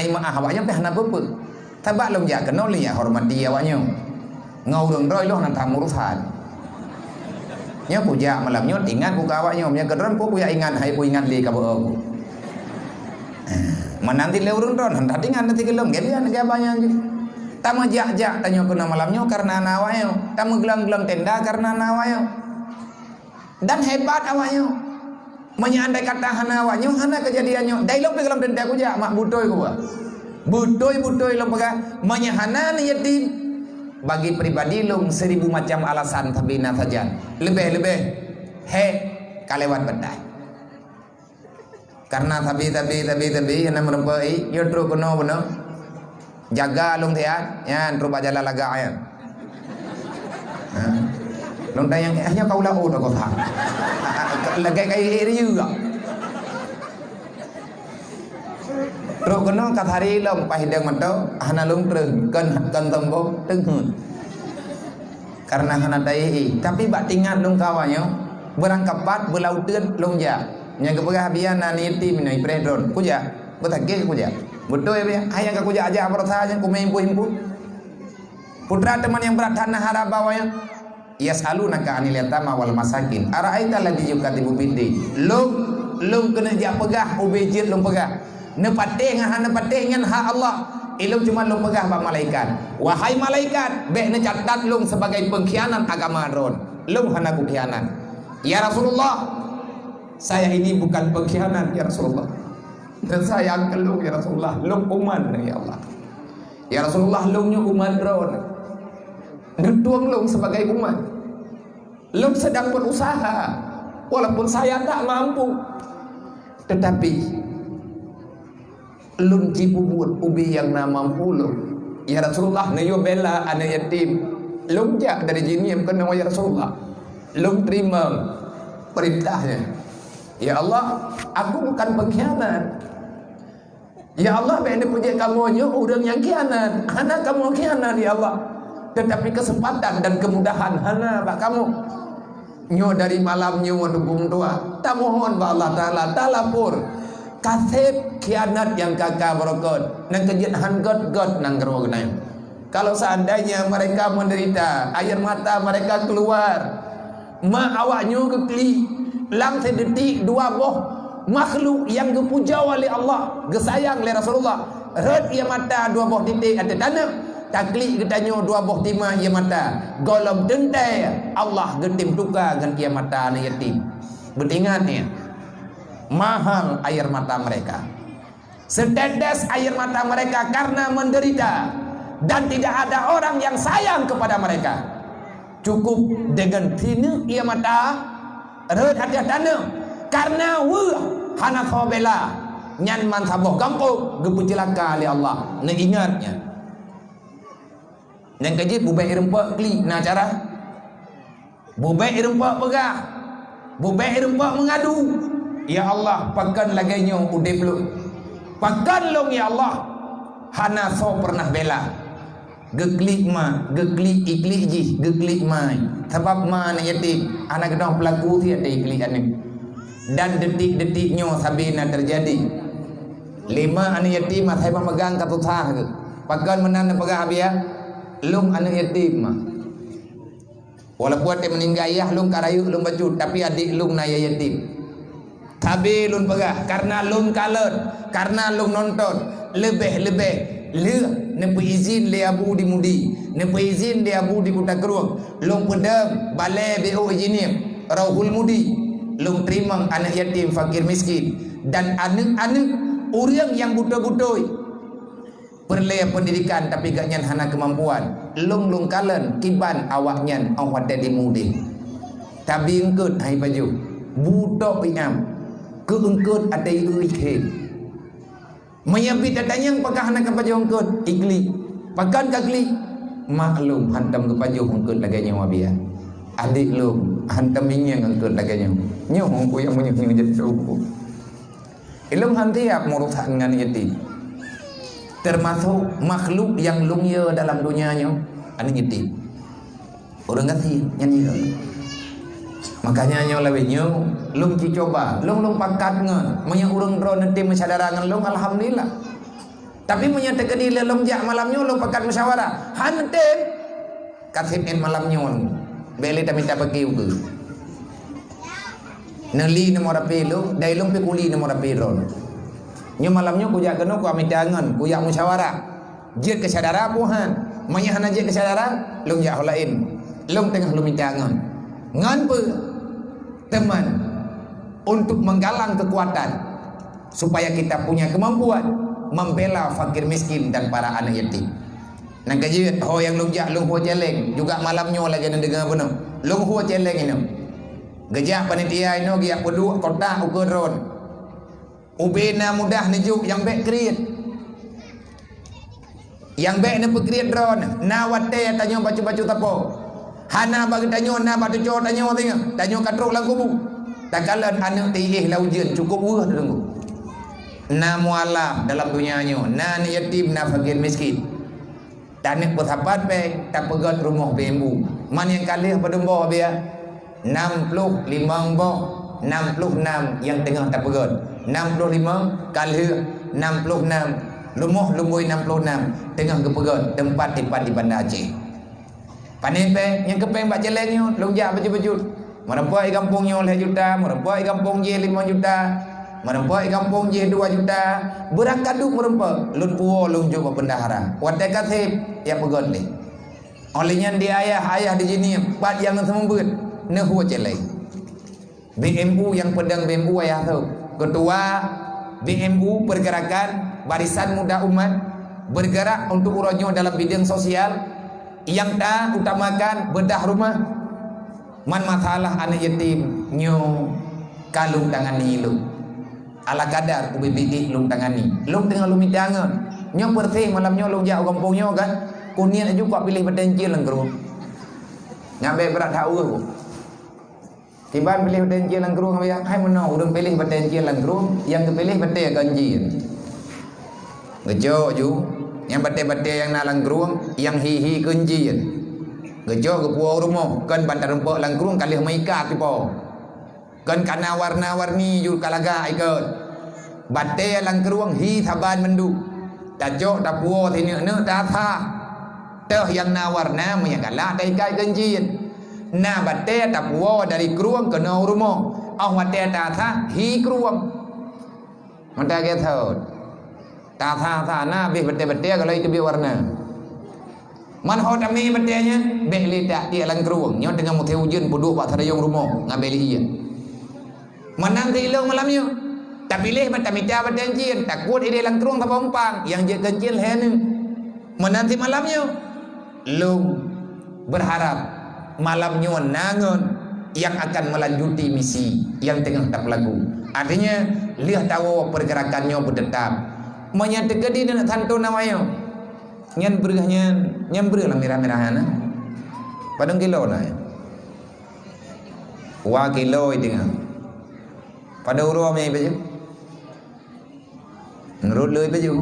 imah awaknya teh anak bepuk tabak lom ya kenal ya hormat dia awaknya ngau đường roi lo nan tham urusan nya puja malamnya ingat ku awaknya nya kedron ku puya ingat hai ku ingat li ka beuh menanti le urun ron hendak ingat nanti gelem gelian gabanya tamu jak tanya kuna malamnya karena nawanya tamu gelang-gelang tenda karena nawanya dan hebat awaknya menyandai kata hana awaknya hana kejadiannya dai lo gelang tenda ku jak mak butoy ku butoy lo paga menyahana ni yatim. Bagi pribadi lung 1000 macam alasan tapi na saja lebih kalewat bedai karena tapi yang merempai yo tru kono beno jaga lung tiat ya rupa jala laga ya lung tayang hanya kau lau dah kau tak lagai kai riu Ruk kena kat hari long pahidang mata hana lung terus kan tembok tenghun karena hana dai tapi bak tingat lung kawannya berangkapat belauteun lung ja nya kepegah bian nani yatim nai predron kuja betake kuja betul ya ayang ka kuja aja berasa aja ku mempu putra teman yang berat hana harap bawanya yasalunaka anil yatama wal masakin araaita alladhi yukadibu biddi lung kena ja pegah ubejit lung pegah nepateh ngan ha Allah ilmu cuma lung pegah ba malaikat wahai malaikat be ne catat lung sebagai pengkhianat agama ron lung hana ku khianat ya Rasulullah saya ini bukan pengkhianat ya Rasulullah dan saya angkel ya Rasulullah lung uman ya Allah ya Rasulullah lungnya uman ron netuang lung sebagai umat lung sedang berusaha walaupun saya tak mampu tetapi lun cipubut ubi yang nama mampu ya Rasulullah nayo bela anak yatim lung jak dari jinim kena ya Rasulullah lung terima perintahnya ya Allah aku bukan pengkhianat ya Allah benda puji kamu nyo orang yang khianat hana kamu khianat ya Allah tetapi kesempatan dan kemudahan hana bak kamu nyo dari malam nyo dukung doa tak mohon ba Allah taala pur kasep khianat yang kakak berokot nang kejadian god nang gerogna kalau seandainya mereka menderita air mata mereka keluar ma awaknya kekli lang sedetik dua boh makhluk yang gepuja oleh Allah gesayang oleh Rasulullah red ia mata dua boh titik ada tanah takli getanyo dua boh timah ia mata golom dentai Allah getim tukar dengan ia mata anak yatim beringat ni mahal air mata mereka setetes air mata mereka karena menderita dan tidak ada orang yang sayang kepada mereka cukup dengan tinu ia mata red hati tanah karena hana khobela nyan man saboh gampung gepucelaka oleh Allah nak ingatnya yang kaji bubai rempak kli na cara bubai rempak pegah bubai rempak mengadu ya Allah pakan laganya udah belum pakan long ya Allah hana so pernah bela geklik ma geklik iklik ji geklik mai sebab ma anak yatim anak kena pelaku ti ada iklik ane dan detik-detiknya sabina terjadi 5 anak yatim saya memegang katu sah ke pakan menan pegang biar lung anak yatim mah walaupun dia meninggal ayah lung karayu lung baju tapi adik lung naya yatim tapi lung pegang karena lung kalut karena lung nonton lebih nepu izin le abu di mudi nepu izin le abu di kota keruang long pedang balai BO izinnya rahul mudi long terima anak yatim fakir miskin dan anak-anak orang yang buta-butoi perleh pendidikan tapi gak nyan hana kemampuan long kalen kiban awaknya awak di mudi tapi engkut hai baju buta piam ke engkut ada uike menyabit datanya pakah anak kepajong kut ikli pakan kakli maklum hantam kepajong kut lagi nyawa biar adik lu hantam ingin kut lagi nyawa ku yang menyusun jadi suku ilmu hantiap merusak dengan yatim termasuk makhluk yang lumia dalam dunianya anak yatim orang ngasih nyanyi makanya nyo lawinyo lung ci coba lung pakat ngan menya urang dro nanti mesyadarangan lung alhamdulillah tapi menya tekedi lung jak malamnya lung pakat musyawarah hanten kasipin malamnya beli ta minta pakai uga neli nomor pelo dai lung pekuli nomor pelo nyo malamnya ku jak kena ku amitangan ku jak musyawarah jit kesadara puhan menya hana jit kesadara lung jak holain lung tengah lung mintangan ngan pe teman untuk menggalang kekuatan supaya kita punya kemampuan membela fakir miskin dan para anak yatim. Nang kaji ho yang lungjak lung ho celeng juga malamnya lagi nan dengar benar. Lung ho celeng ini. Gejak panitia ini dia pedua kota ukuron. Ubena mudah nejuk yang baik kriet. Yang baik ne pekriet dron. Nawate tanya baca-baca tapo. Hana bagi tanyo na batu cor tanyo tengah tanyo katrok lang kubu takalan anak tiih laujen cukup wah tunggu na mualaf dalam dunianya na yatim na fakir miskin tanik bersahabat pe tak pegat rumah bembu man yang kalih pedembo dia 65 boh 66 yang tengah tak pegat 65 kalih 66 rumah lumbui 66 tengah kepegat tempat di Bandar Aceh Panepe yang kepeng bak jelengnya longjak baju-baju. Merempuai kampungnya oleh juta, merempuai kampung je 5 juta, merempuai kampung je 2 juta. Berakaduk merempa lun puo lung coba bendahara. Watai kasih ya pegot le. Olehnya di ayah di sini pat yang sembut nehu jeleng. BMU yang pedang BMU ayah tu. Ketua BMU pergerakan Barisan Muda Umat bergerak untuk uranyo dalam bidang sosial. Yang tak utamakan bedah rumah man masalah anak yatim nyo kalung tangani lu ala kadar UBBI lung tangani lung tengah lu mitangan nyo bersih malamnya lu jak kampung nyo kan kunian juga pilih petencil lang kru nyampe berat tahu tiban pilih petencil lang kru ngayak hai meno urang pilih petencil lang kru yang kepilih pete ganjil ngejo ju yang bate-bate yang nalang geruang yang hihi kunjian gejo ke puau rumah kan bantar rempok lang geruang kalih maika tipo kan kana warna-warni ju kalaga ikut bate lang geruang hi saban mendu tajo ta puau sini ne ta tha teh yang nawarna menya kala dai kai kunjian na bate ta puau dari geruang ke no rumah au bate ta tha hi geruang mata ke thot tha na bih bete-bete kalau itu bi warna man ho tami betenya beli tak dia lang keruang nyo dengan muthe ujun bodoh pak sarayong rumah ngabeli iya menang tilong malamnya tak pilih mata-mita berjanjian takut ide lang keruang apa umpang yang je kecil hen menanti malamnya lu berharap malamnya nangon yang akan melanjuti misi yang tengah tak berlaku artinya lihat tahu pergerakannya bertetap menyadegadi dan tanto namanya nyan berah lah merah-merahan padang kilo lah wa kilo itu kan pada urut apa baju nurut loi baju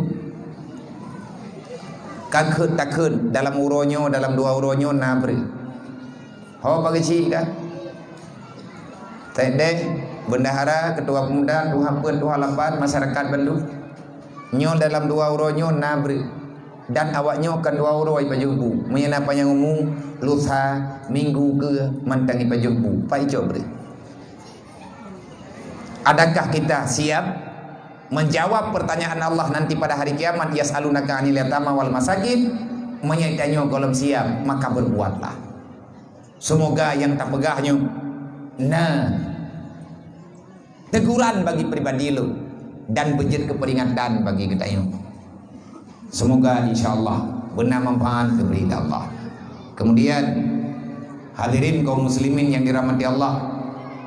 Kakut takut dalam uronyo, dalam dua uronyo nabri. Ho bagi cik dah. Tedek bendahara, ketua pemuda, tuha pun tuha lapan masyarakat Bandung. Nyo dalam dua uronyo nabri. Dan awaknya kan dua uroi pajumbu. Menyana panjang umum lusa minggu ke mantangi pajumbu. Pai beri. Adakah kita siap menjawab pertanyaan Allah nanti pada hari kiamat? Yas'alunaka 'anil yatama wal masakin. Menyaitanya kalau siap maka berbuatlah. Semoga yang tak pegahnya teguran bagi pribadi lu dan bejit keperingatan bagi kita ini. Semoga insyaallah benar manfaat kepada Allah. Kemudian hadirin kaum muslimin yang dirahmati Allah,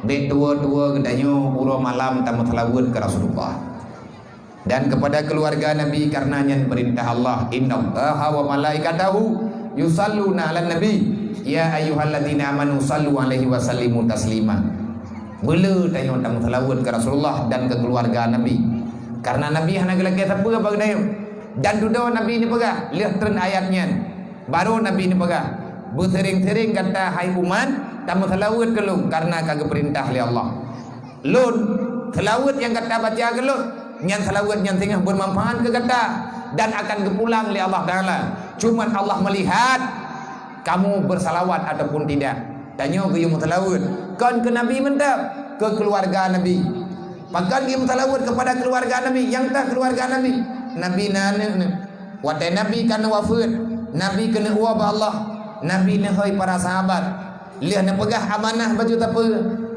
dek tua-tua gedanya pura malam tamat salawat ke Rasulullah dan kepada keluarga Nabi karenanya perintah Allah, innallaha wa malaikatahu yusalluna 'alan nabi ya ayyuhalladzina amanu sallu alaihi wa sallimu taslima. Bela tanya tamat salawat ke Rasulullah dan ke keluarga Nabi karena Nabi hana gelak siapa bagi dia. Dan duda Nabi ni pegah lihat tren ayatnya baru Nabi ni pegah bersering-sering kata hai umat tamu selawat ke lu karena kagak perintah oleh Allah lun selawat yang kata baca ke lu yang selawat yang tengah bermanfaat ke kata dan akan kepulang oleh Allah Ta'ala. Cuman Allah melihat kamu bersalawat ataupun tidak. Tanya ke yang selawat kan ke Nabi mentap ke keluarga Nabi maka dia selawat kepada keluarga Nabi yang tak keluarga Nabi Nabi nana watai Nabi kana wafat Nabi kena uab Allah Nabi nehoi para sahabat lihat nak pegah amanah baju apa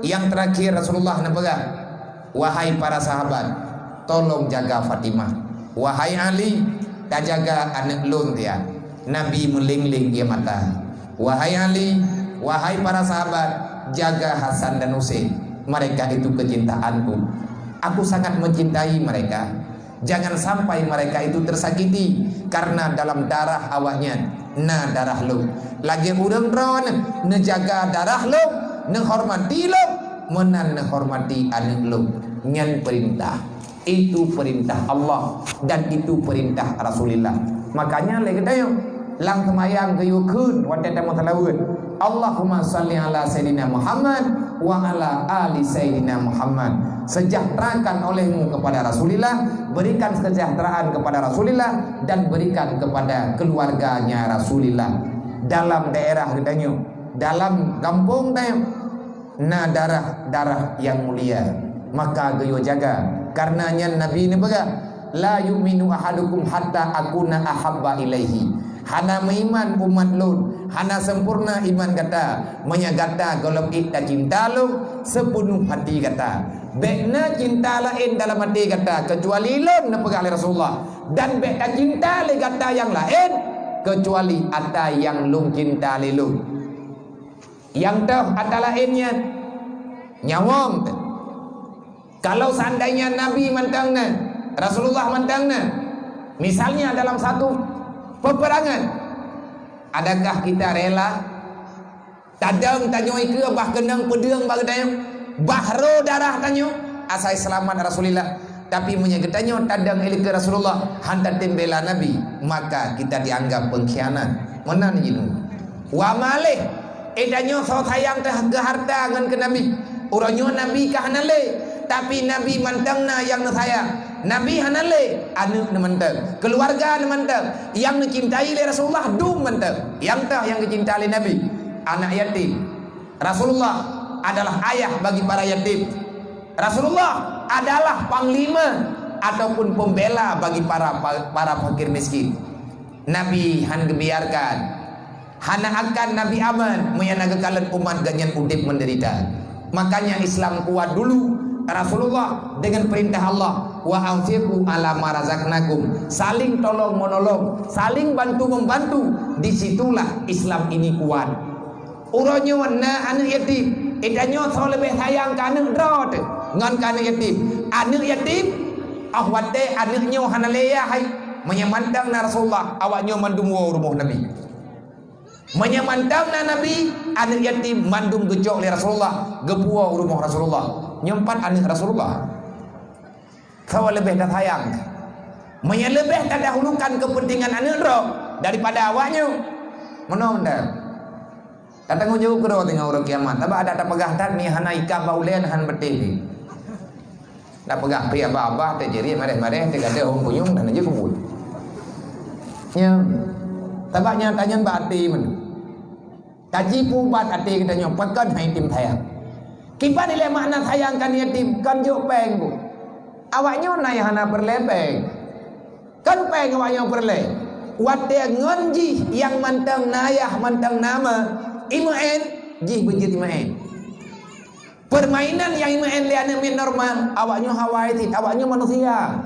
yang terakhir Rasulullah nak pegah wahai para sahabat tolong jaga Fatimah wahai Ali tak jaga anak lun dia. Nabi melingling dia mata wahai Ali wahai para sahabat jaga Hasan dan Husain mereka itu kecintaanku aku sangat mencintai mereka. Jangan sampai mereka itu tersakiti karena dalam darah awaknya darah lu lagi urang ron nejaga darah lu nehormati lu menan nehormati anak lu nyan perintah itu perintah Allah dan itu perintah Rasulullah. Makanya lagi tayo lang semayang gayukun wadai tamu talawud Allahumma salli ala Sayyidina Muhammad wa ala ali Sayyidina Muhammad. Sejahterakan olehmu kepada Rasulullah, berikan kesejahteraan kepada Rasulullah dan berikan kepada keluarganya Rasulullah. Dalam daerah kita dalam kampung kita darah yang mulia maka geyo jaga karenanya Nabi ini baga la yu'minu ahadukum hatta akuna ahabba ilaihi. Hana meiman umat Lut, hana sempurna iman kata, menyagata golok kita cinta lu sepenuh hati kata. Bekna cinta lain dalam hati kata kecuali Lut na pegang Rasulullah dan bekna cinta le kata yang lain kecuali ada yang lung cinta le Lut. Yang tahu ada lainnya nyawang. Kalau seandainya Nabi mantangna, Rasulullah mantangna, misalnya dalam satu peperangan, adakah kita rela tadang tanyoi ke bah kenang pedang bagdayang bahro darah tanyo asai selamat Rasulullah tapi menyegetanyo tadang elik ke Rasulullah hantar tembela Nabi maka kita dianggap pengkhianat menan jilu wa malih edanyo so sayang teh ke harta ngan ke Nabi uranyo Nabi kahanale tapi Nabi mantangna yang sayang Nabi hanale anu mentang keluarga mentang yang mencintai Rasulullah dum mentang yang tah yang dicintai Nabi anak yatim. Rasulullah adalah ayah bagi para yatim. Rasulullah adalah panglima ataupun pembela bagi para fakir miskin. Nabi han gebiarkan hana akan Nabi aman menyana kekalan umat ganyan udip menderita. Makanya Islam kuat dulu. Rasulullah dengan perintah Allah wa anfiqu ala ma razaqnakum, saling tolong menolong, saling bantu membantu. Disitulah Islam ini kuat. Uronyo na anak yatim, edanyo so lebih sayang ke anak drot ngan ke anak yatim. Anak yatim ahwate anaknya hanaleya hai menyamantang na Rasulullah awaknya mandum wa rumah Nabi. Menyamantang na Nabi anak yatim mandum gejok oleh Rasulullah gebuah rumah Rasulullah. Nyempat anak Rasulullah kau lebih dah sayang menyelebih tak dahulukan kepentingan anak roh daripada awaknya. Mana dah? Datang ujung ke tengah orang kiamat. Tapi ada pegah dan ni hana ika baulen han betul. Dah pegah pria babah terjadi mareh-mareh tergada orang punyung dan aja kubur. Nya tabaknya tanya bati men. Kaji pubat ati kita nyopakan hai tim sayang. Kipan nilai makna sayangkan yatim kan jo peng bu. Awaknya nai hana perlepeng. Kan peng awaknya perle. Wate ngonji yang mantang nayah mantang nama imaen ji bejit imaen. Permainan yang imaen liane min normal, awaknya hawaiti, awaknya manusia.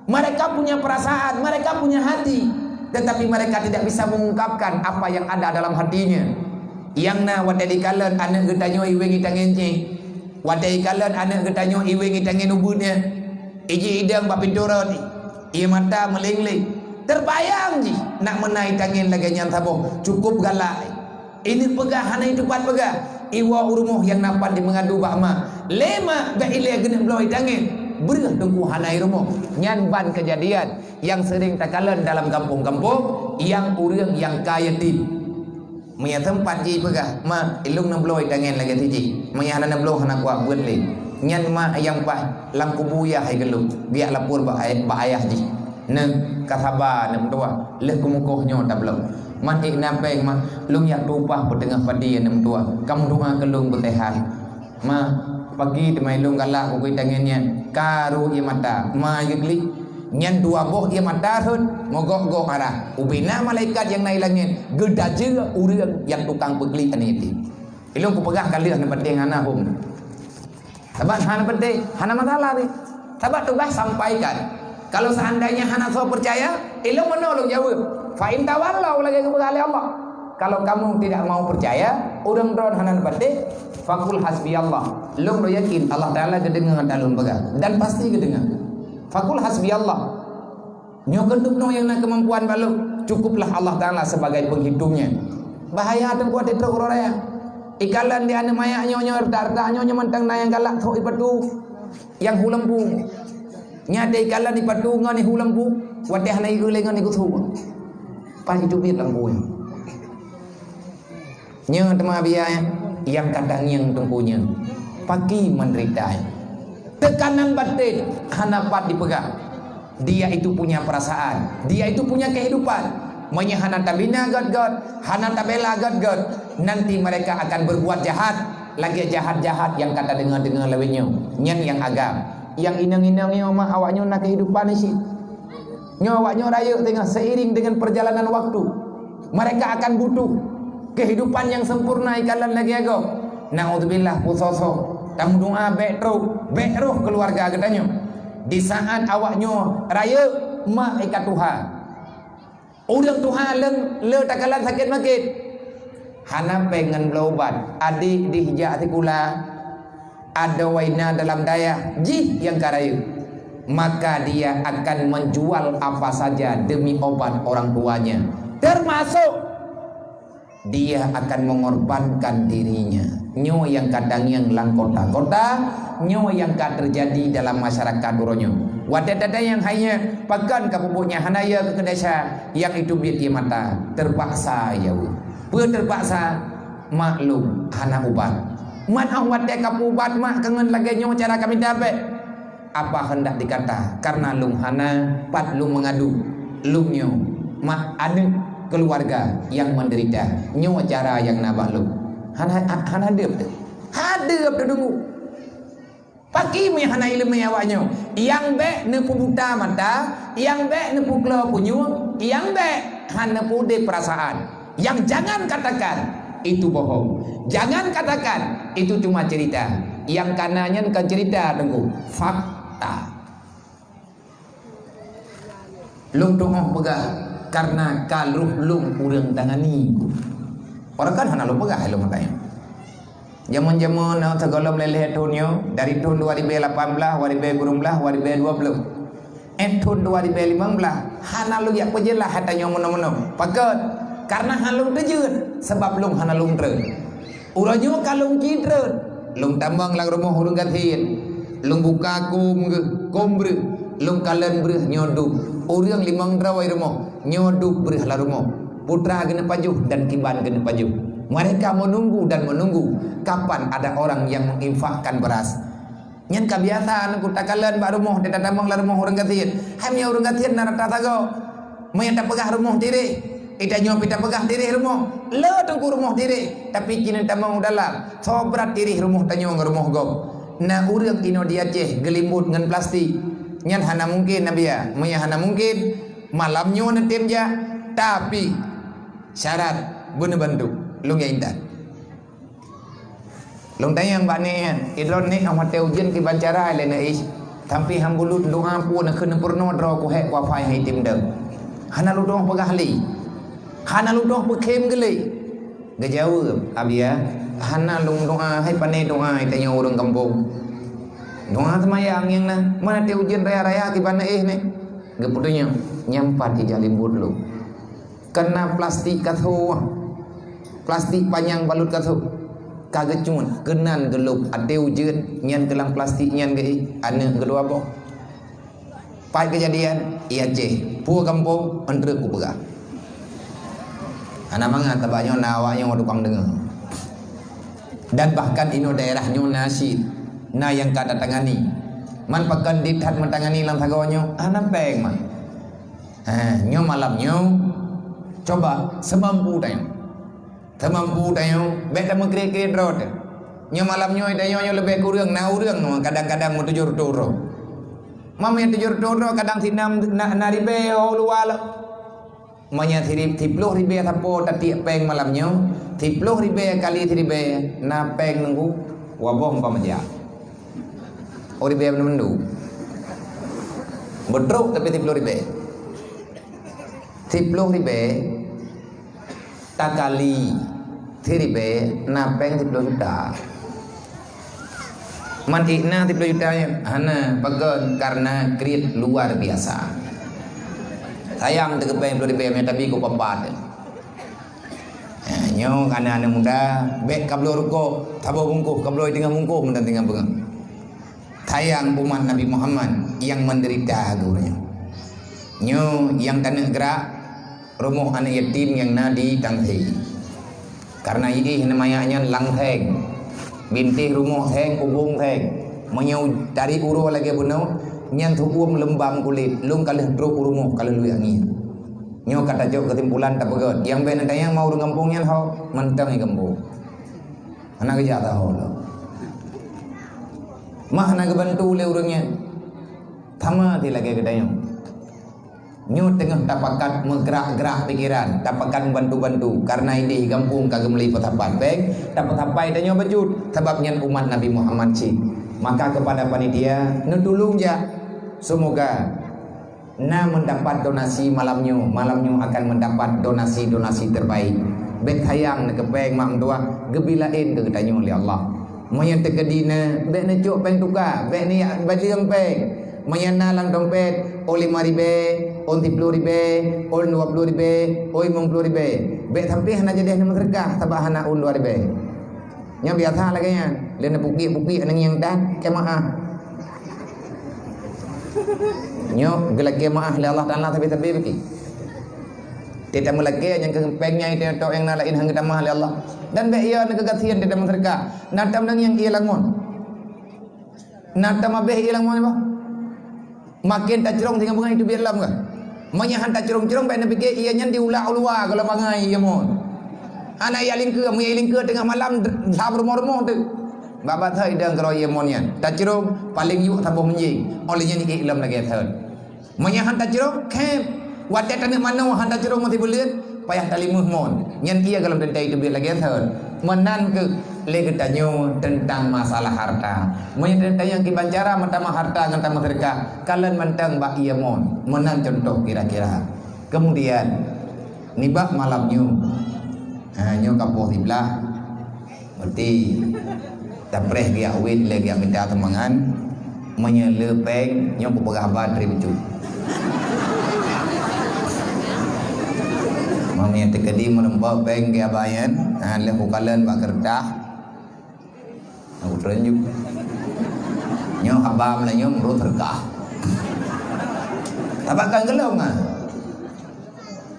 Mereka punya perasaan, mereka punya hati, tetapi mereka tidak bisa mengungkapkan apa yang ada dalam hatinya. Yang na wadai kalan anak getanyo iwengi tangenci, wadai kalan anak getanyo iwengi tangen ubudnya, iji idang bapinturot, ia mata melingling, terbayang ji nak menai tangen lagi nyan sabo, cukup galak. Ini pegah hana hidupan pegah. Iwa urumuh yang nampak di mengadu bakma lema beile gena bloi tangen berah tunggu hanai rumah nyan ban kejadian yang sering takalan dalam kampung-kampung yang urang yang kaya tin maya tempat ji pegah ma ilung na bloi tangen lagi tiji maya hana blo hana kuat buat le nyan ma yang pa lam kubuyah hai gelung biak lapor ba ayah ji ne kasaba ne tua leh kumukohnyo tablong man ik nampeng ma lung yak tupah petengah padi nem tua kamu doa ke lung betehan ma pagi temai lung galak ko tangannya karu ia mata ma yekli nyan dua boh ia mata hut mogok-gok arah ubina malaikat yang naik langit geda je urang yang tukang pegli aniti ilung ku pegah kali ne penting hana hum sabat hana penting hana masalah ni sabat tugas sampaikan. Kalau seandainya hana so percaya ilung menolong jawab fa in tawallau lagi kepada Allah. Kalau kamu tidak mau percaya, urang dron hanan bade, faqul hasbiyallah. Lung do yakin Allah Taala gedengan dalun baga dan pasti gedengan. Faqul hasbiyallah. Nyo kendukno yang nak kemampuan balu, cukuplah Allah Taala sebagai penghitungnya. Bahaya teng kuat itu uraya. Ikalan di ane maya nyonya darta nyonya mantang nayang galak tho ipatu yang hulempu. Nyate ikalan di patu ngani hulempu, wate hanai ulengan iku thu. Pas hidup dia lembu nya tema biaya yang kadang yang tungkunya pagi menderita tekanan batin hanapat dipegang dia itu punya perasaan dia itu punya kehidupan manya hana tabina god hana tabela god nanti mereka akan berbuat jahat lagi jahat-jahat yang kata dengar lewenya nyen yang agam yang inang-inang mah awaknya nak kehidupan sih nyawaknya raya tengah seiring dengan perjalanan waktu mereka akan butuh kehidupan yang sempurna ikalan lagi ago naudzubillah pusoso tamu doa bekro keluarga katanya di saat awaknya raya mak ikat Tuhan udang Tuhan le takalan sakit makit hana pengen berobat adik di hijak tikula ada waina dalam daya ji yang karaya maka dia akan menjual apa saja demi obat orang tuanya termasuk dia akan mengorbankan dirinya nyo yang kadang yang lang kota-kota nyo yang kad terjadi dalam masyarakat duronyo wadadada yang hanya pagan kapubuknya hanaya ke kedesa yang itu biat dia mata terpaksa ya terpaksa maklum hana ubat man awat dia kapubat mak kangen lagi nyo cara kami dapat apa hendak dikata karena lung hana pat lung mengadu lung nyo mak ada keluarga yang menderita nyo cara yang nabah lung hana hadap dulu pagi me hana ilmu awaknya yang be nepu buta mata yang be nepu kelo punyu yang be hana pude perasaan yang jangan katakan itu bohong jangan katakan itu cuma cerita yang kananya kan cerita tunggu fakta lung doa pegah karena kalau lung urang tangani orang kan hana lung pegah lung matanya zaman-zaman segala meleleh tahunnya dari tahun 2018 2019 2020 tahun 2015 hana lung yak pejelah hatanya mana-mana pakat karena halung terjun sebab lung hana lung tren urangnya kalung citren lung tambang lang rumah ulung gatin lung buka kum kombre lung kalen berih nyodup urang limang drawai rumah nyodup berih la rumah putra gena pajuh dan kiban gena pajuh. Mereka menunggu dan menunggu kapan ada orang yang menginfakkan beras. Nyen kebiasaan ku takalan ba rumah di dadamang la rumah urang gatien hamnya urang gatien narata tago maya ta pegah rumah diri ita nyo pita pegah diri rumah le tungku rumah diri tapi kini tamang dalam sobrat diri rumah tanyo rumah gom na urang ino di Aceh gelimbut ngan plastik nyen hana mungkin nabia maya hana mungkin malam nyo na temja tapi syarat bener bantu lung ya intan lung tayang ba ni idron ni am hate ujian ki bancara le na is tampi ham bulut doa pu na keun purno dro ku he wa fai hai tim deng hana lu dong pegah li hana lu dong pekem gele gejau abia hana lung doa hai pane doa tanya urang kampung doa semayang yang na mana te ujian raya-raya ki bana ni geputunya nyampat di jalim budlu kena plastik katho plastik panjang balut katho kagecun kenan gelup adeu jeun nyan gelang plastik nyan ge ane gedua boh pai kejadian iya Aceh pu kampung entre ku pegah ana manga tabanyo nawanya wadukang dengar dan bahkan ino daerah nyo nasi na yang kada tangani man pakan dithat mentangani lang tagonyo ana peng man nyo malam nyo coba semampu tayo beda mengkere-kere drot nyo malam nyo tayo nyo lebih kurang na urang no kadang-kadang mau tujur turo mami tujur turo kadang sinam na ribe lual manya tiploh ribe tapo tati peng malam nyo tiploh ribe kali ribe na peng nunggu wabong pamaja ori be mendu bedrok tapi tiploh ribe takali thiribe napeng 10 juta man ikna 10 juta hana pagon karena kredit luar biasa sayang tegepeng 10 ribe tapi ku pembat nyo anak-anak muda bek kablo ruko tabo bungkuh kablo tinggal bungkuh mendan tinggal bengang sayang umat Nabi Muhammad yang menderita gurunya nyo yang tanah gerak rumah anak yatim yang nadi tanghi karena ini namanya langheng bintih rumah heng ubung heng menyau dari uru lagi bunau nyan tuum lembam kulit lung kalih truk rumah kalih lu angin nyo kata jauh kesimpulan tak pegot yang ben yang mau ngampung nyan ho mentang i kampung anak kerja tahu lo mah nak bantu le urangnya thama ti lagi kedayang nyo tengah tapakat menggerak-gerak pikiran tapakan bantu-bantu karena ini kampung kagem meli petapan beng dapat apa itu nyo bejut sebabnya umat Nabi Muhammad sih maka kepada panitia nutulung ja semoga na mendapat donasi malamnya akan mendapat donasi terbaik bek hayang nak peng mak tua gebilain ke tanyo oleh Allah moyen tegedina bek ne cuk peng tukar bek ni bajing peng moyen nalang dompet oleh 5 ribe on 10 ribe, on 20 ribe, on 50 ribe. Bek sampai hana jadi hana terkah, tabah hana on 2 ribe. Yang biasa lagi ya, lena bukti anang yang dan kemaah. Nyo gelak kemaah le Allah Taala tapi beki. Tidak melagi yang kepengnya itu tok yang nalain hang tamah le Allah. Dan bek ia negagasian tidak terkah. Natam nang yang ia langon. Natam abeh ia langon apa? Makin tak cerong tinggal bunga itu biar lam kan. Menyahan tak cerong-cerong baik nak fikir ianya diulah ulua kalau bangai ya mon. Anak ya lingkeur, mu ya lingkeur tengah malam sab rumah-rumah tu. Baba thai dang karo ya mon yan. Tak cerong paling yuk tabuh menjing. Olehnya ni iklam lagi thai. Menyahan tak cerong kem. Wadah tanah mana han tak cerong mati bulian payah talimuh mon. Nyan ia kalau dentai itu biar lagi thai. Menan ke lagi tanyo tentang masalah harta. Menyatakan yang kibancara mentama harta dengan tambah sedekah. Kalian mentang bak iya mon. Menan contoh kira-kira. Kemudian nibak malamnya. Nyo kapoh sebelah. Berarti tapreh dia awit lagi minta temangan. Menyelepeng nyo pepegahban dari becu. Mamanya tekadi melempau peng dia bayan. Lepas kalian bak kertas. Aku tunjuk. Nyo habam lah nyo menurut terkah. Tabakan gelong ah.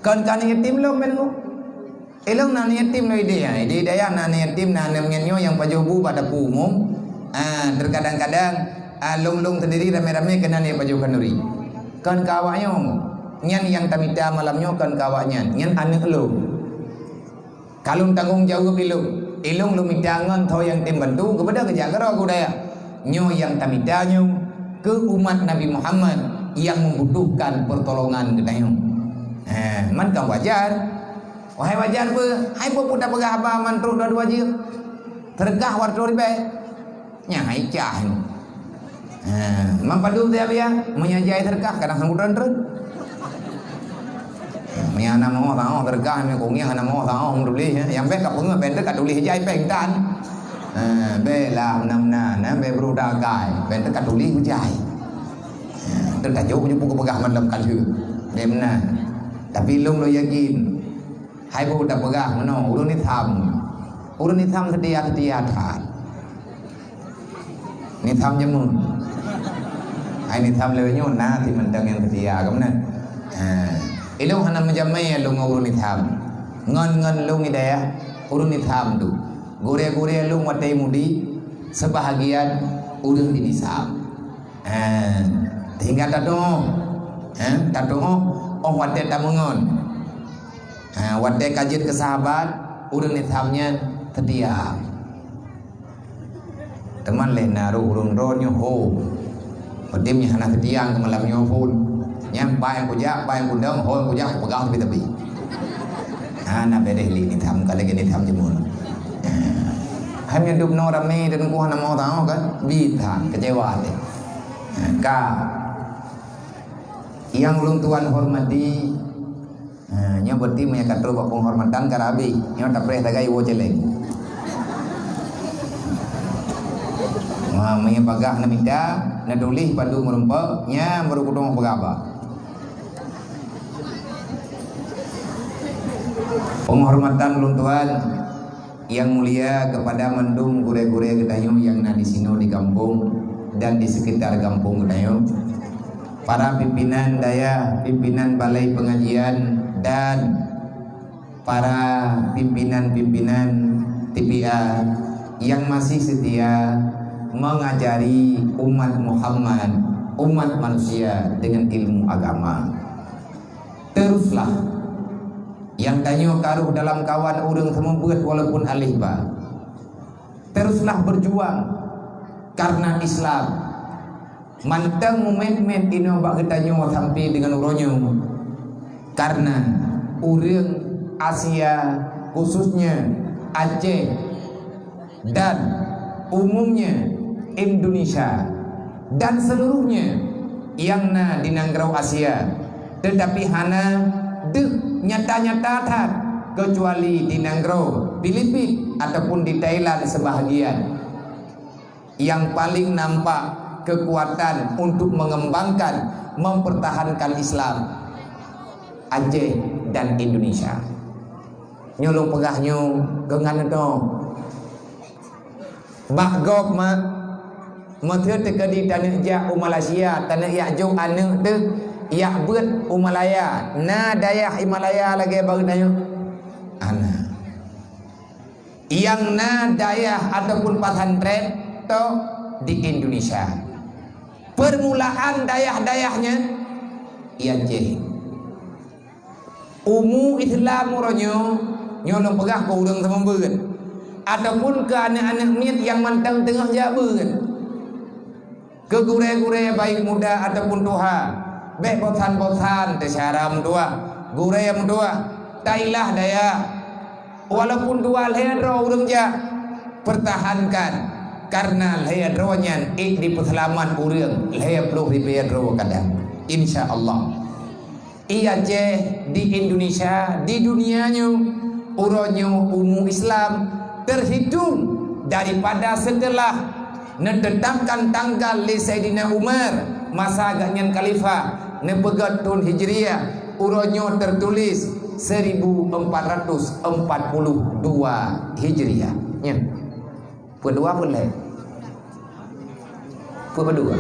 Kan yatim lo men ko. Elong nan yatim lo ide daya nan yatim nan menyo yang pajobu pada umum. Terkadang-kadang long sendiri rame-rame kena ni paju kanuri. Kan kawaknya nyan yang tamita malamnya kan kawaknya nyan anak lo. Kalau tanggung jawab ilung lu mitangan tho yang tim bantu kepada kerja karo aku daya. Nyo yang tamita nyo ke umat Nabi Muhammad yang membutuhkan pertolongan kedayo. Man kan wajar. Wahai wajar pe, hai po puta pegah apa man terus dua je. Tergah warto ribe. Nya hai cah. Man padu dia ya, menyajai tergah kadang sambutan terus. Mia nama mo tao tergah me kong yang nama mo tao hong duli yang be ka pung ben ka duli jai peng tan. Be la nam na be bru da gai ben ka duli ku jai. Terka jo ku pegah man lam kan hu. Dem na. Tapi lung lo yakin hai bo da pegah mano urun ni tham sedia than ni tham jamun hai ni tham le nyon na thì mình đang yang sedia kam na ilung hanam jamai lung urun ni tham ngon lung ide urun ni tham tu gore lung watai mudi sebahagian urun di nisam hingga tato oh watai tamungon wadah kajian ke sahabat urun nithamnya terdiam teman lena urun ronyo ho pedimnya hana terdiam ke malamnya pun nyampai yang kujak pai yang kundang ho kujak pegang tepi na bedeh li nitham kale ke nitham jemun hanya dub no rame dan ku hana mau tahu kan bithan kecewa deh ka yang ulung tuan hormati nya berarti menyakat roba penghormatan karabi nya tapre tagai wo jeleng manya bagah namida nadulih padu merumpa nya merukudong bagaba penghormatan ulun tuan yang mulia kepada mendung gure-gure Gedayu yang di sini di kampung dan di sekitar kampung Gedayu, para pimpinan daya, pimpinan balai pengajian dan para pimpinan-pimpinan TPA yang masih setia mengajari umat Muhammad, umat manusia dengan ilmu agama. Teruslah yang danyo karuh dalam kawan urang semembuat walaupun alihba. Teruslah berjuang karena Islam. Mantang momen-momen ino bak danyo sampai dengan uronyo. Karena urang Asia khususnya Aceh dan umumnya Indonesia dan seluruhnya yang di Nangrau Asia, tetapi hana nyata-nyata tak kecuali di Nangrau Filipina ataupun di Thailand sebahagian yang paling nampak kekuatan untuk mengembangkan mempertahankan Islam Aceh dan Indonesia. Nyolong pegahnya gengan itu bakgok mathir tekadi tanah ja Malaysia tanah ya jauh anu tu ya buat Himalaya na daya Himalaya lagi baru tanya ana yang na daya ataupun pesantren to di Indonesia permulaan dayah-dayahnya ya Aceh umu Islam muronyo nyolong pegah ke udang semembeun ataupun ke anak-anak miat yang mantang tengah jabeun ke gure-gure baik muda ataupun tua baik bosan-bosan tersaram tua gure yang tua tailah daya walaupun dua lehadro udang ja pertahankan karena lehadronya di perselaman urang lehadro di lehadro kadang insyaallah iya Aceh di Indonesia di dunianya uronyo umum Islam terhitung daripada setelah menetapkan tanggal li Sayyidina Umar masa agaknya khalifah nepegat tahun Hijriah uronyo tertulis 1442 Hijriah nya kedua boleh kedua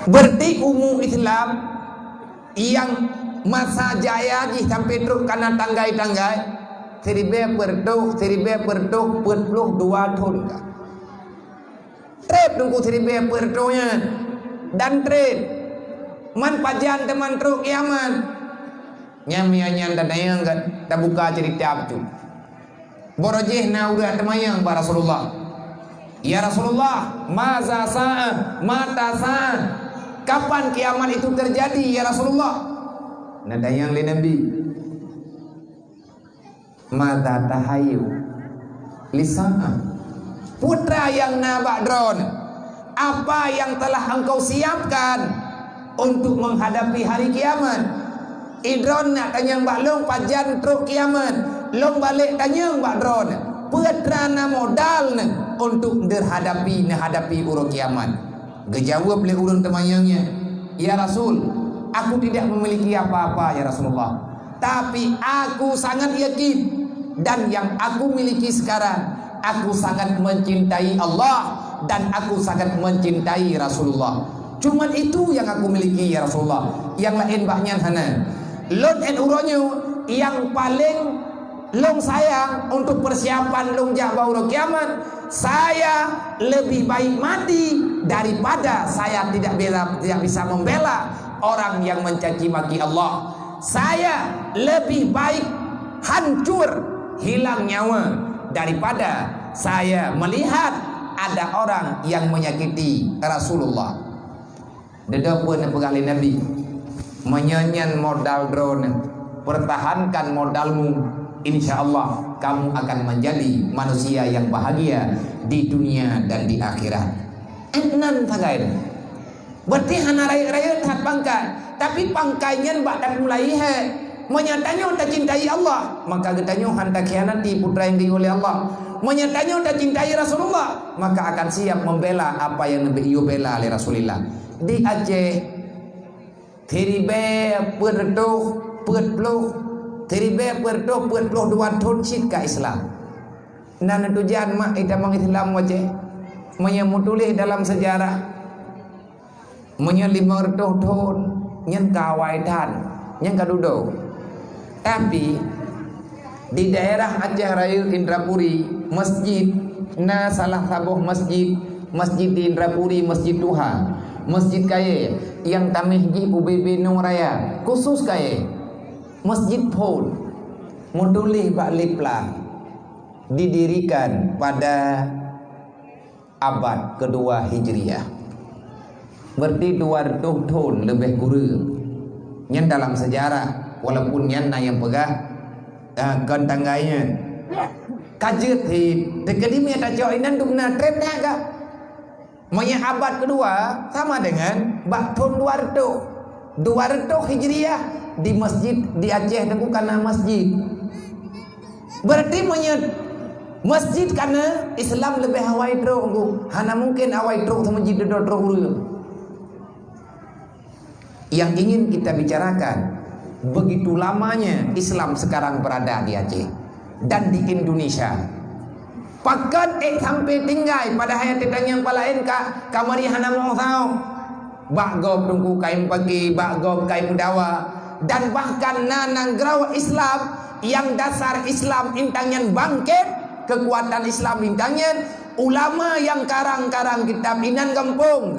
Berarti umum Islam yang masa jaya ji sampai terus karena tanggai-tanggai seribe pertuh 42 tahun trip tunggu seribe pertuhnya dan trip man pajan teman truk kiamat nyamiannya dadayang kan tak buka cerita tu borojeh na udah temayang ba Rasulullah ya Rasulullah maza sa'ah mata sa'ah kapan kiamat itu terjadi ya Rasulullah nadayang li Nabi mata tahayu lisa'ah putra yang nabadron apa yang telah engkau siapkan untuk menghadapi hari kiamat idron nak tanya mbak long pajan truk kiamat long balik tanya mbak dron putra na modal untuk menghadapi urut kiamat gejawab oleh urun temayangnya ya Rasul aku tidak memiliki apa-apa ya Rasulullah tapi aku sangat yakin dan yang aku miliki sekarang aku sangat mencintai Allah dan aku sangat mencintai Rasulullah cuman itu yang aku miliki ya Rasulullah yang lain banyak hana lon en uronyo yang paling long sayang untuk persiapan long jabau kiamat saya lebih baik mati daripada saya tidak bisa membela orang yang mencaci maki Allah saya lebih baik hancur hilang nyawa daripada saya melihat ada orang yang menyakiti Rasulullah dedapun pegali Nabi menyanyian modal drone pertahankan modalmu insyaallah kamu akan menjadi manusia yang bahagia di dunia dan di akhirat enan tagay berarti hana raya tak pangkai tapi pangkainya badan mulai menyatanya tak cintai Allah maka getanya hendak khianati putra yang oleh Allah menyatanya tak cintai Rasulullah maka akan siap membela apa yang Nabi bela oleh Rasulullah di Aceh Thiribe pertuh Thiribe pertuh 22 tahun ke Islam dan tujuan mak kita Islam wajah menyemutulih dalam sejarah menyelimar tahun yang kawaitan yang kadudo tapi di daerah Aceh Raya Indrapuri masjid na salah sabuh masjid di Indrapuri masjid Tuhan masjid kaya yang tamihji UBB Nung Raya khusus kaya masjid pun mudulih bakliplah didirikan pada abad kedua Hijriah berarti 200 tahun lebih kurang yang dalam sejarah walaupun yang pegah kentangganya kajet di dekadimnya tak jauh inan dukna trendnya kah Maya abad kedua sama dengan tahun 200 Hijriah di masjid di Aceh itu karena masjid berarti masjid karena Islam lebih hawai teruk hana mungkin hawai teruk sama masjid teruk yang ingin kita bicarakan begitu lamanya Islam sekarang berada di Aceh dan di Indonesia pakat sampai tinggai pada hayat yang palain ka kamari hana mau tahu bagob tunggu kain pagi bagob kain mudawa dan bahkan nanang grawa Islam yang dasar Islam intangnya bangkit kekuatan Islam intangnya ulama yang karang-karang kitab inan gampung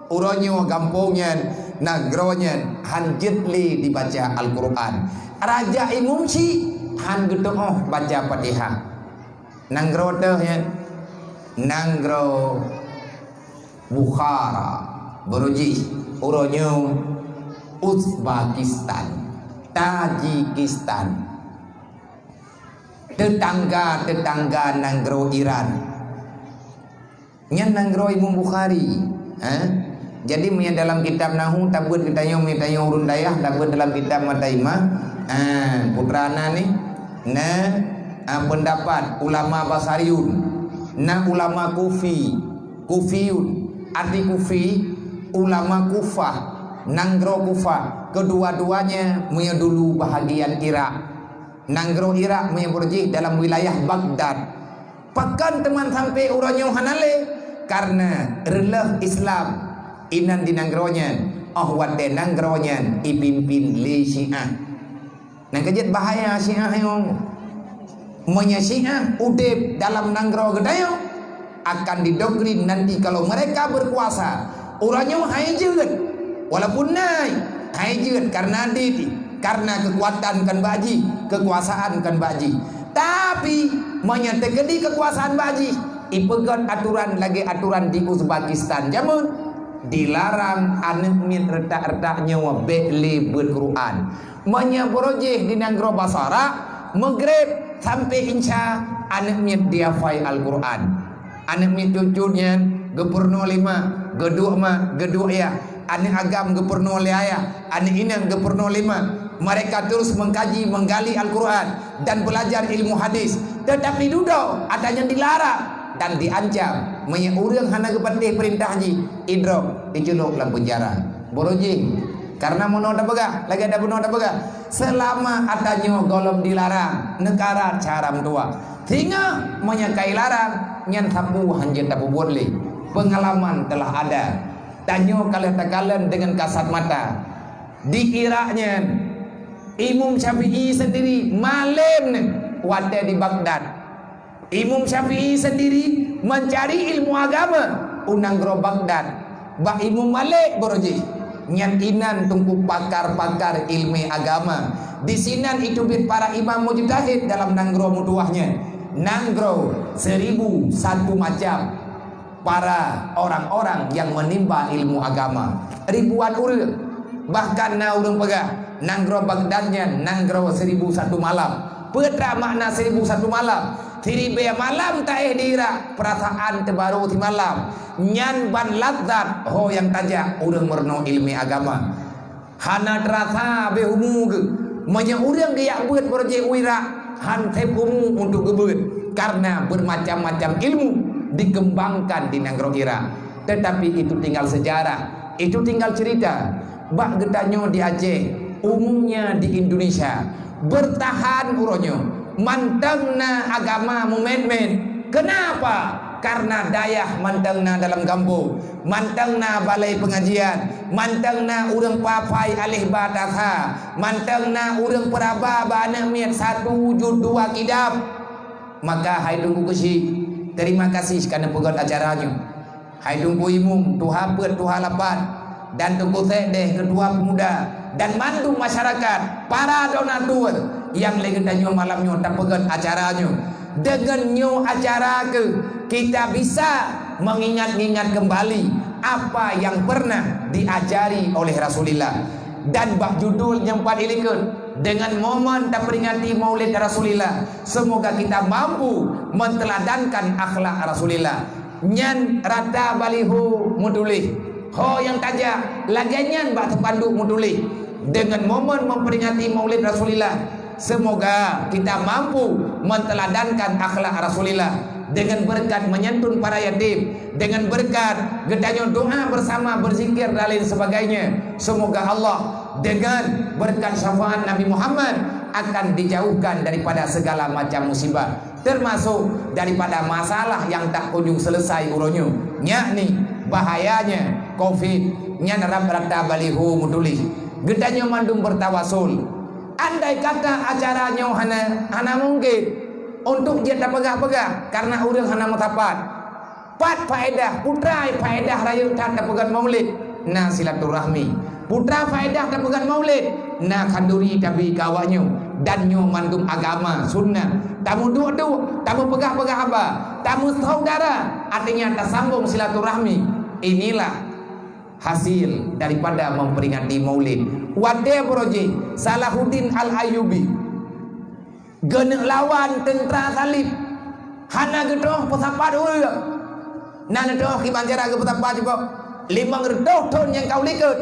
uronyo gampungnya nagronya hanjitli dibaca Al-Quran Raja Imumsi han gedong baca Fatihah nanggro ya nanggro Bukhara beruji uronyo Uzbekistan Tajikistan tetangga nanggro Iran nyan nanggro Imam Bukhari jadi dalam kitab Nahu tabut kita yang urun dayah tabut dalam kitab Mataimah putrana nih pendapat ulama Basariun ulama Kufiyun arti Kufi ulama Kufah nanggro Kufah kedua-duanya punya dulu bahagian Irak nanggro Irak punya berjih dalam wilayah Baghdad pakan teman sampai uranyo hanale karena relaf Islam inan di nanggronya wate nanggronya ipimpin li Syiah. Nang kejet bahaya Syiah yo. Monya Syiah udep dalam nanggro gedayo akan didoktrin nanti kalau mereka berkuasa orangnya haijeut walaupun naik haijeut karena dit karena kekuatan kan baji kekuasaan kan baji tapi monya tegedi kekuasaan baji ipegot aturan lagi aturan di Uzbekistan jamun dilarang anak min retak-retak nyawa beli berquran monya borojeh di nanggro basara Maghrib sampai insya anak mit dia fai Al-Quran anak mit cucunya gepurno 5 gedua ma gedua ya anak agam gepurno ya anak inang gepurno 5 mereka terus mengkaji menggali Al-Quran dan belajar ilmu hadis tetapi duduk adanya dilarang dan diancam menyurang hana kepatih perintah haji idrok diculuk dalam penjara boroji karena mono ada bega lagi ada mono ada bega selama adanya golom dilarang negara caram tua hingga menyakai larang nyan sapu hanjen tapu boleh pengalaman telah ada tanyo kalian dengan kasat mata dikiranya Imam Syafi'i sendiri malam wada di Baghdad Imam Syafi'i sendiri mencari ilmu agama unang gro Baghdad Ba Imam Malik boroji nyan inan tungku pakar-pakar ilmu agama di sinan itu para imam mujtahid dalam nanggro mutuahnya nanggro 1001 macam para orang-orang yang menimba ilmu agama ribuan urang bahkan na urang pegah nanggro Baghdadnya nanggro 1001 malam petra makna 1001 malam tiribe malam taeh dira perasaan terbaru di malam nyan ban ladzat ho yang tajak urang merno ilmi agama hana terasa behumu manya urang gaya beut berje wira han tepumu untuk gebeut karena bermacam-macam ilmu dikembangkan di nanggro ira tetapi itu tinggal sejarah itu tinggal cerita bak getanyo di Aceh umumnya di Indonesia bertahan uronyo mantengna agama mumen-men kenapa karena dayah mantengna dalam kampung mantengna balai pengajian mantengna urang papai alih batasa mantengna urang peraba bana miat 1 wujud 2 kidam maka hai tunggu kesi terima kasih karena pegot acaranya hai tunggu imum tuha peut tuha lapan dan tunggu deh kedua pemuda dan mandu masyarakat para donatur yang legendanyo malamnya tak pegat acaranya dengan nyo acara kita bisa mengingat-ingat kembali apa yang pernah diajari oleh Rasulullah dan bak judul yang padilikeun dengan momen tak peringati maulid Rasulullah semoga kita mampu menteladankan akhlak Rasulullah nyan rata balihu mudulih ho yang tajak laganyan bak tepandu mudulih dengan momen memperingati maulid Rasulullah semoga kita mampu menteladankan akhlak Rasulullah dengan berkat menyantun para yatim dengan berkat gedanyo doa bersama berzikir dan lain sebagainya semoga Allah dengan berkat syafaat Nabi Muhammad akan dijauhkan daripada segala macam musibah termasuk daripada masalah yang tak kunjung selesai uronyo yakni bahayanya Covid nya narap rata balihu muduli gedanyo mandung bertawasul andai kata acaranya hana mungkin untuk dia tak pegah-pegah karena urang hana matapat pat faedah putra faedah rayu tak pegat maulid nah silaturahmi putra faedah tak pegat maulid nah kanduri tabi kawanyo dan nyo mandum agama sunnah tamu dua tamu pegah-pegah apa tamu saudara artinya tak sambung silaturahmi inilah hasil daripada memperingati maulid wade broji Salahuddin Al-Ayyubi genek lawan tentara salib hana gedoh pesapa dulu nana doh ki banjara ke pesapa juga 500 tahun yang kau likut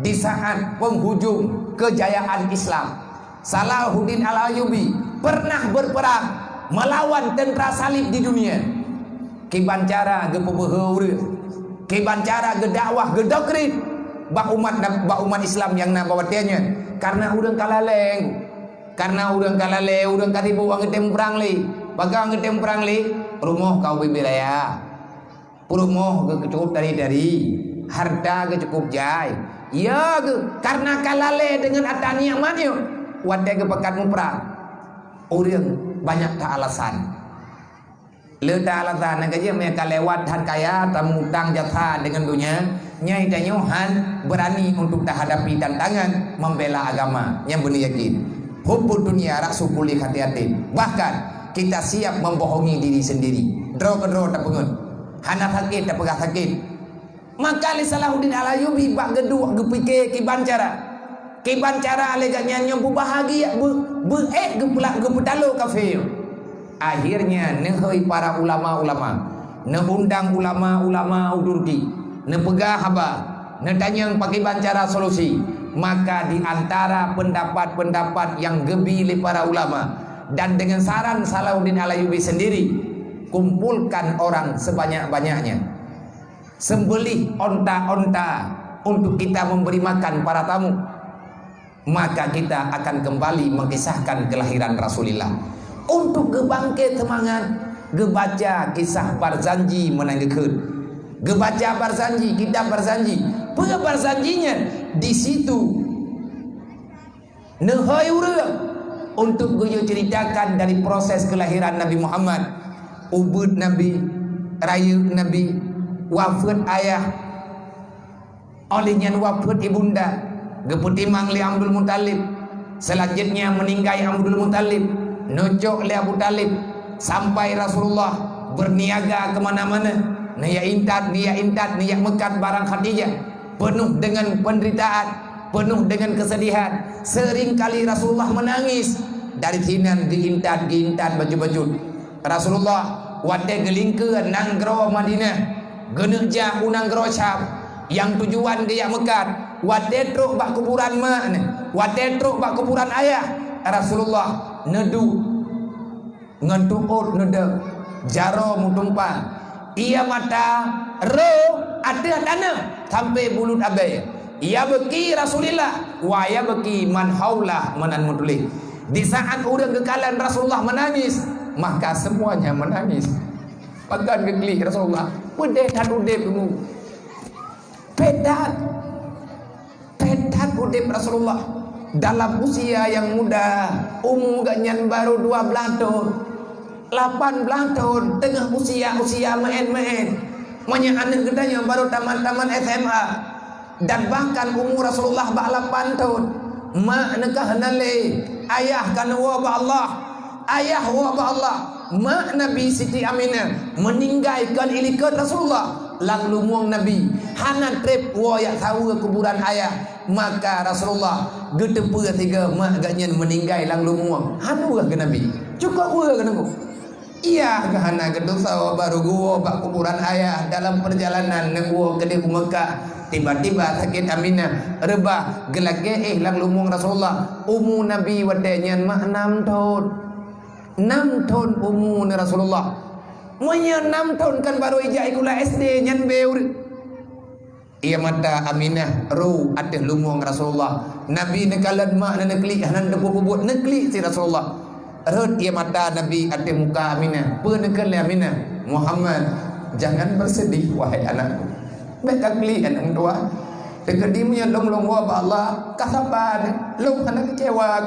di saat penghujung kejayaan Islam Salahuddin Al-Ayyubi pernah berperang melawan tentara salib di dunia ki banjara ke pebeheur ki banjara ke dakwah ke doktrin bak umat Islam yang nak bawatiannya karena urang kalaleng urang katibu ang ngetem perang li baga ngetem perang li rumah kau bibiraya rumah ke cukup dari harta ke cukup jai. Ya ke karena kalale dengan atani yang mana wadai ke pekat mupra. Orang banyak tak alasan. Letak alasan nak aja mereka lewat had kaya tamu utang jatah dengan dunia nyai dan Yohan berani untuk tak hadapi tantangan membela agama yang benar yakin. Hubbud dunia raksukuli hati-hati. Bahkan kita siap membohongi diri sendiri. Draw ke draw tak pengen. Hana sakit tak pegah sakit. Maka li Salahuddin Al-Ayyubi bak geduk gepike kiban cara aleganya nyampu bahagia gepelak gepetalo kafe. Akhirnya nehoi para ulama-ulama, neundang ulama-ulama udurki, nepegah haba, netanyang pakai bancara solusi. Maka di antara pendapat-pendapat yang gebi oleh para ulama dan dengan saran Salahuddin Al-Ayyubi sendiri, kumpulkan orang sebanyak-banyaknya, sembelih onta-onta untuk kita memberi makan para tamu, maka kita akan kembali mengisahkan kelahiran Rasulullah. Untuk gebangkit semangat, gebaca kisah Barzanji menanggekeun, gebaca Barzanji, kitab Barzanji, Barzanjinya di situ nehoi urang untuk guyu ceritakan dari proses kelahiran Nabi Muhammad, ubud Nabi, raya Nabi, wafat ayah, olehnya wafat ibunda, geputimang li Abdul Muttalib, selanjutnya meninggal Abdul Muttalib, nocok li Abu Talib, sampai Rasulullah berniaga kemana-mana, niya intat, niya mekat barang Khadijah, penuh dengan penderitaan, penuh dengan kesedihan. Seringkali Rasulullah menangis. Dari sinan diintat baju-baju Rasulullah wadai gelingkeun nanggro Madinah, geneja unanggro Syam, yang tujuan dia mekat wadai truk bak kuburan mak, wadai truk bak kuburan ayah. Rasulullah nedu ngentuut nede jaro mutumpang ia mata ro ada tanah sampai bulut abai. Ia beki Rasulullah wa ya beki man haulah manan mutulih. Di saat orang kekalan Rasulullah menangis, maka semuanya menangis. Pagan gegli Rasulullah pedeh udip dulu. Pedat udip Rasulullah dalam usia yang muda, umur ganyan baru 12 tahun, 18 tahun, tengah usia main-main. Manya anak gedanya baru taman SMA. Dan bahkan umur Rasulullah 8 tahun. Mak nekah nale ayah kan wa Allah, ayah wa Allah. Mak Nabi Siti Aminah meninggalkan ilikat Rasulullah lang lumung Nabi hana trip wa ya tahu kuburan ayah. Maka Rasulullah getepe tiga mak ganyan meninggal lang lumung hanu ke Nabi cukup wa ke Nabi. Iya hana gedosa baru gua bak kuburan ayah dalam perjalanan gua ke Mekah. Tiba-tiba sakit Aminah rebah gelage lang lumung Rasulullah. Umur Nabi wadanyan mak 6 tahun. 6 tahun umur Rasulullah. Monya 6 tahun kan baru ijak ikula SD nyan beur. Ia mata Aminah ru ateh lumung Rasulullah. Nabi nekalan mak nekli hanan depu bubut nekli si Rasulullah. Rut ia mata Nabi ateh muka Aminah. Penekal Aminah, Muhammad, jangan bersedih wahai anakku. Bekakli anak tua. Dekedimunya long wa Allah kasaban long hana kecewa.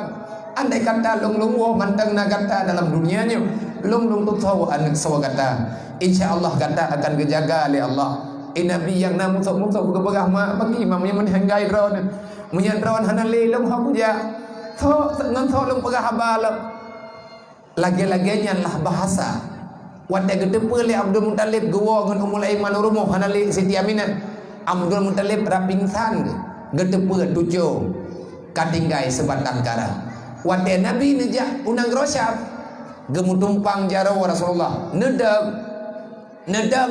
Andai kata long wa mantang na kata dalam dunianya long tu tahu anak sawa kata. Insyaallah kata akan kejaga oleh Allah. Nabi yang namu sok ke begah mak bagi imamnya menhanggai drone. Munya drone hana le long ha puja. Tho ngan tho long pegah habal. Lagi-laginya lah bahasa. Wadai gedepe le Abdul Muttalib gowo ngan Ummul Aiman rumuh hana le Siti Aminah. Abdul Muttalib rapingsan gedepe tujuh katinggai sebatang kara. Wadai Nabi nejak unang rosyab gemutumpang jaro Rasulullah nedang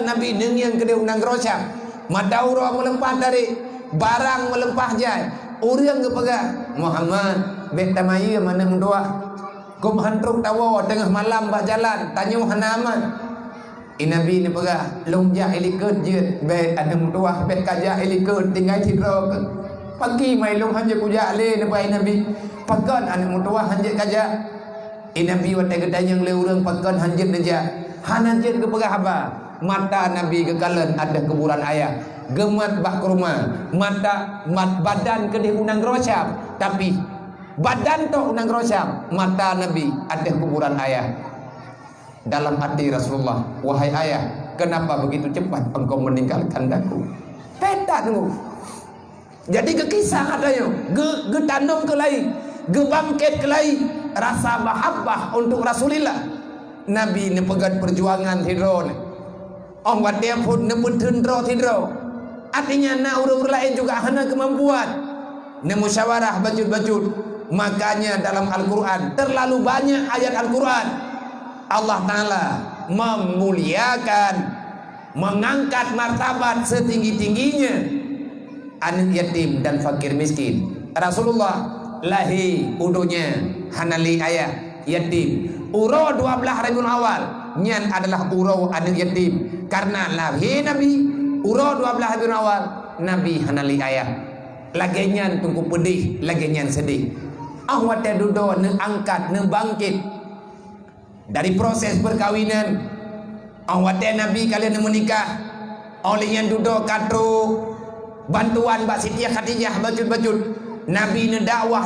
Nabi nengyang kede unang rosyab madaura melempah dari barang melempah jai urang gepegah Muhammad betamai mana mendoa kum hantruk tawo tengah malam bak jalan tanyo hanaman Nabi ni pegah longjak ilikut je be ada mendoa be kajak ilikut tinggal tidro pagi mai long hanje kujak le nebai Nabi pakan anak mendoa hanje kajak Nabi watai gedanyang le urang pakan hanje neja hananjet ke pegah haba mata Nabi kekalan ada kuburan ayah gemat bak kurma mat badan ke dia unang rosyam, tapi badan tu unang rosyam, mata Nabi ada kuburan ayah. Dalam hati Rasulullah, wahai ayah, kenapa begitu cepat engkau meninggalkan aku? Pedak tu. Jadi kekisah adanya, tanam ke lain, bangkit ke lain, rasa mahabbah untuk Rasulullah. Nabi ni pegat perjuangan hidro ni. Orang wadah pun ni pun hidro. Artinya nak urus lain juga hana kemampuan. Ni musyawarah bajut-bajut. Makanya dalam Al-Quran terlalu banyak ayat Al-Quran. Allah Ta'ala memuliakan, mengangkat martabat setinggi-tingginya anak yatim dan fakir miskin. Rasulullah lahir udunya hanali ayah yatim. Uro 12 Rabiul Awal nyan adalah uro anak yatim. Karena lahir Nabi uro 12 Rabiul Awal Nabi hanali ayah. Lagi nyan tunggu pedih, lagi nyan sedih. Awat duduk ne angkat ne bangkit dari proses perkawinan. Awat Nabi kalian menikah oleh yang duduk katru bantuan Mbak Siti Khadijah bajut-bajut. Nabi ne dakwah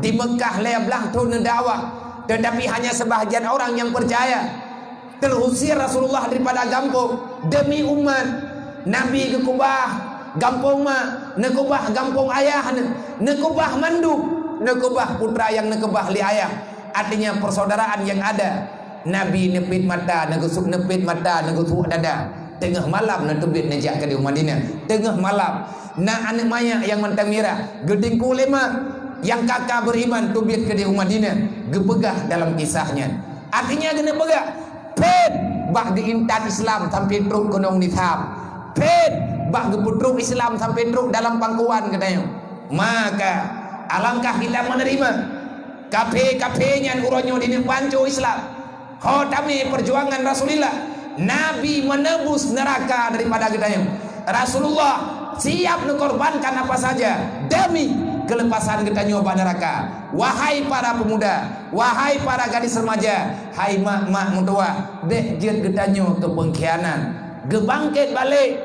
di Mekah lebelah tu ne dakwah. Tetapi hanya sebahagian orang yang percaya. Terusir Rasulullah daripada kampung demi umat. Nabi ke Kubah kampung mak, ne Kubah kampung ayah, ne Kubah manduk, ne Kubah putra yang ne Kubah li ayah. Artinya persaudaraan yang ada. Nabi nepit mata, ne gusuk nepit mata, ne gusuk dada. Tengah malam ne tubit nejak ke di Madinah. Tengah malam na anak maya yang mentang merah geding kulema yang kakak beriman tubit ke di Madinah, gepegah dalam kisahnya. Artinya kena pegah pet bak diintan Islam sampai truk gunung nitham, pet bak geputruk Islam sampai truk dalam pangkuan katanya. Maka alangkah kita menerima kafe-kafenya uronyo di panco Islam. Khotami perjuangan Rasulullah. Nabi menebus neraka daripada katanya. Rasulullah siap mengorbankan apa saja demi kelepasan kita nyoba neraka. Wahai para pemuda, wahai para gadis remaja, hai mak-mak mutua, dek jet kita nyo ke pengkhianat, gebangkit balik.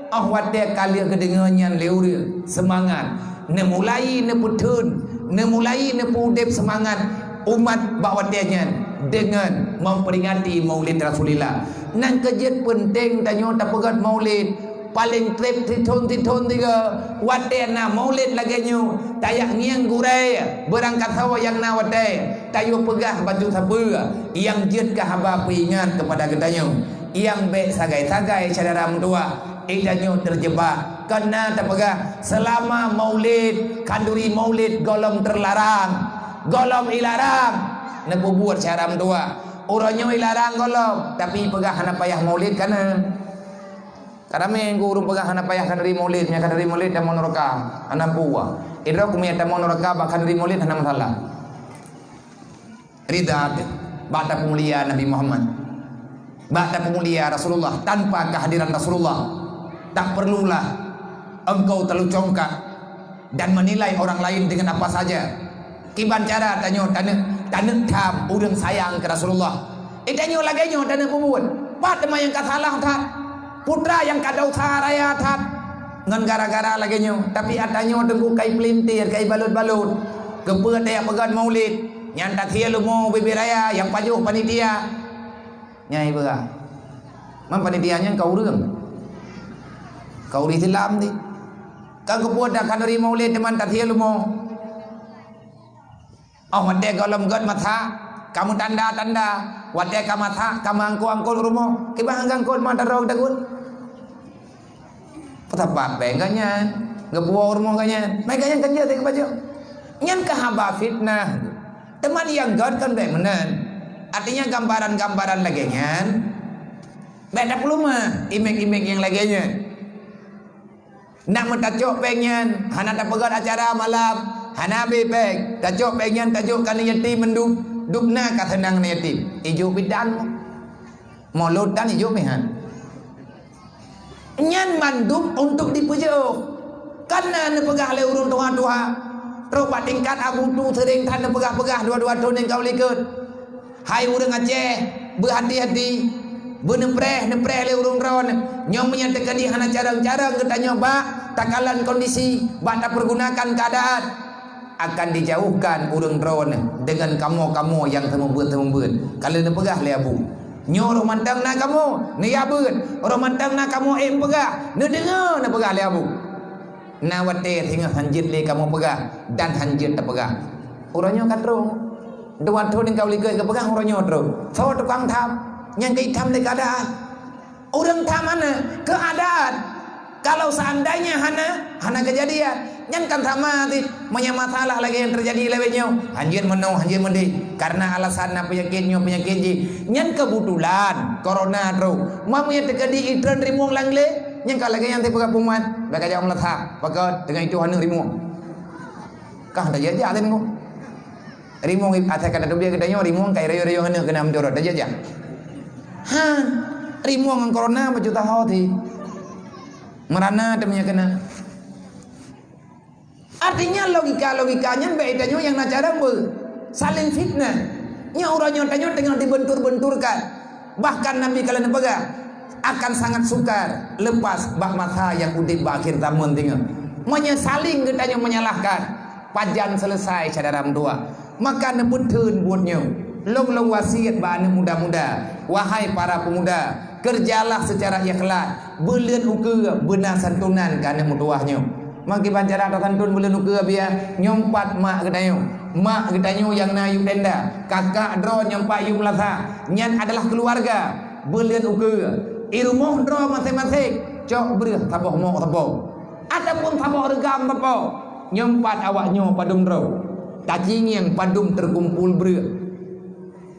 Awat dek kali kedengannya leureun semangat, ne mulai ne putun, ne mulai ne pudep semangat umat bawatnya dengan memperingati Maulid Rasulullah. Nan kejet penting tanyo tak pegat Maulid. Paling trip titun tiga watena Maulid lagi nyu tayak ngiang gurai berangkat hawa yang na wate tayo pegah baju sabua yang jet ke haba peringat kepada ketanyo yang be sagai-sagai saudara mentua idanyo terjebak karena tak pegah selama Maulid kanduri Maulid golong terlarang golong ilarang nebu buat cara mentua uronyo ilarang golong tapi pegah hana payah Maulid kana karena minggu urung pegang hana payah kan dari Maulid, nya kan dari Maulid dan monoraka, hana buah. Idra kumia dan monoraka bahkan dari Maulid hana masalah. Ridha bata pemulia Nabi Muhammad, bata pemulia Rasulullah. Tanpa kehadiran Rasulullah, tak perlulah engkau terlalu congkak dan menilai orang lain dengan apa saja. Kiban cara tanyo tanah kam udang sayang ke Rasulullah. Idanyo lagi nyo tanah pembuat. Pat yang kasalah tak. Putra yang kadau saraya tat ngan gara-gara lagi nyo tapi adanya tengku kai pelintir kai balut-balut kepeut dia pegat Maulid nyantat dia lu mau bibi raya yang pajuh panitia nyai bega man panitianya kau urang kau di Islam ni kang kepeut dak dari Maulid teman tat dia lu mau wate golom god matha kamu tanda-tanda wate kamatha kamangko-angkol rumo kibang angkol madarog dagun petapa peganya ngebuah rumah kanya mereka yang kerja tak baju nyan kahaba fitnah teman yang god kan baik menan artinya gambaran-gambaran lagi nyan beda peluma imik-imik yang lagi nyan nak mentacok pengen hana tak pegat acara malam hana bepek tacok pengen tajuk kan yatim menduk dukna katenang yatim ijo bidan molutan ijo mehan nyan manduk untuk dipujuk karena ne pegah le urun tuha-tuha terus tingkat abu tu sering tan pegah-pegah dua-dua tahun yang kau likut hai urang Aceh berhati-hati benepreh le urung ron nyom menyatakan di hana carang-carang kita nyoba takalan kondisi bata pergunakan keadaan akan dijauhkan urung ron dengan kamu yang temembut kalau ne pegah le abu nyo romantang na kamu ne yabeut romantang na kamu pegah ne dengar ne pegah le abu na wate hingga hanjit le kamu pegah dan hanjit tak pegah uranyo katro dua tu kau ligai ke pegang uranyo tro so tukang tham yang kai tham le keadaan orang tham mana keadaan kalau seandainya hana kejadian nyan kan sama ti punya masalah lagi yang terjadi lewetnya hanjit mendi karena alasan penyakitnya penyakit ji nyan kebetulan corona tro mau yang terjadi itran rimuang langle nyan kalau lagi yang ti pegang puman baka jam latha baka dengan itu hanu rimuang kah dah jaja tengok rimong atas kata dia katanya rimong kai rayo hana kena amjorot dah jaja rimong corona berjuta hati merana temanya kena artinya logikanya bedanya yang nacara saling fitnah nya uranya tanya dengan dibentur-benturkan bahkan Nabi kalian pegang akan sangat sukar lepas bah masa yang udip akhir tamun tinggal saling katanya menyalahkan pajan selesai cadaram dua maka nebutun buatnya long wasiat bani muda-muda wahai para pemuda kerjalah secara ikhlas belian uke benar santunan kana mutuahnya maki pancara santun belian uke biar nyompat mak getanyo yang nayu tenda kakak dro nyompat yu melasa nyan adalah keluarga belian uke irumuh dro masing-masing cok beri taboh mo taboh ataupun taboh regam taboh nyompat awaknya padum dro daging yang padum terkumpul ber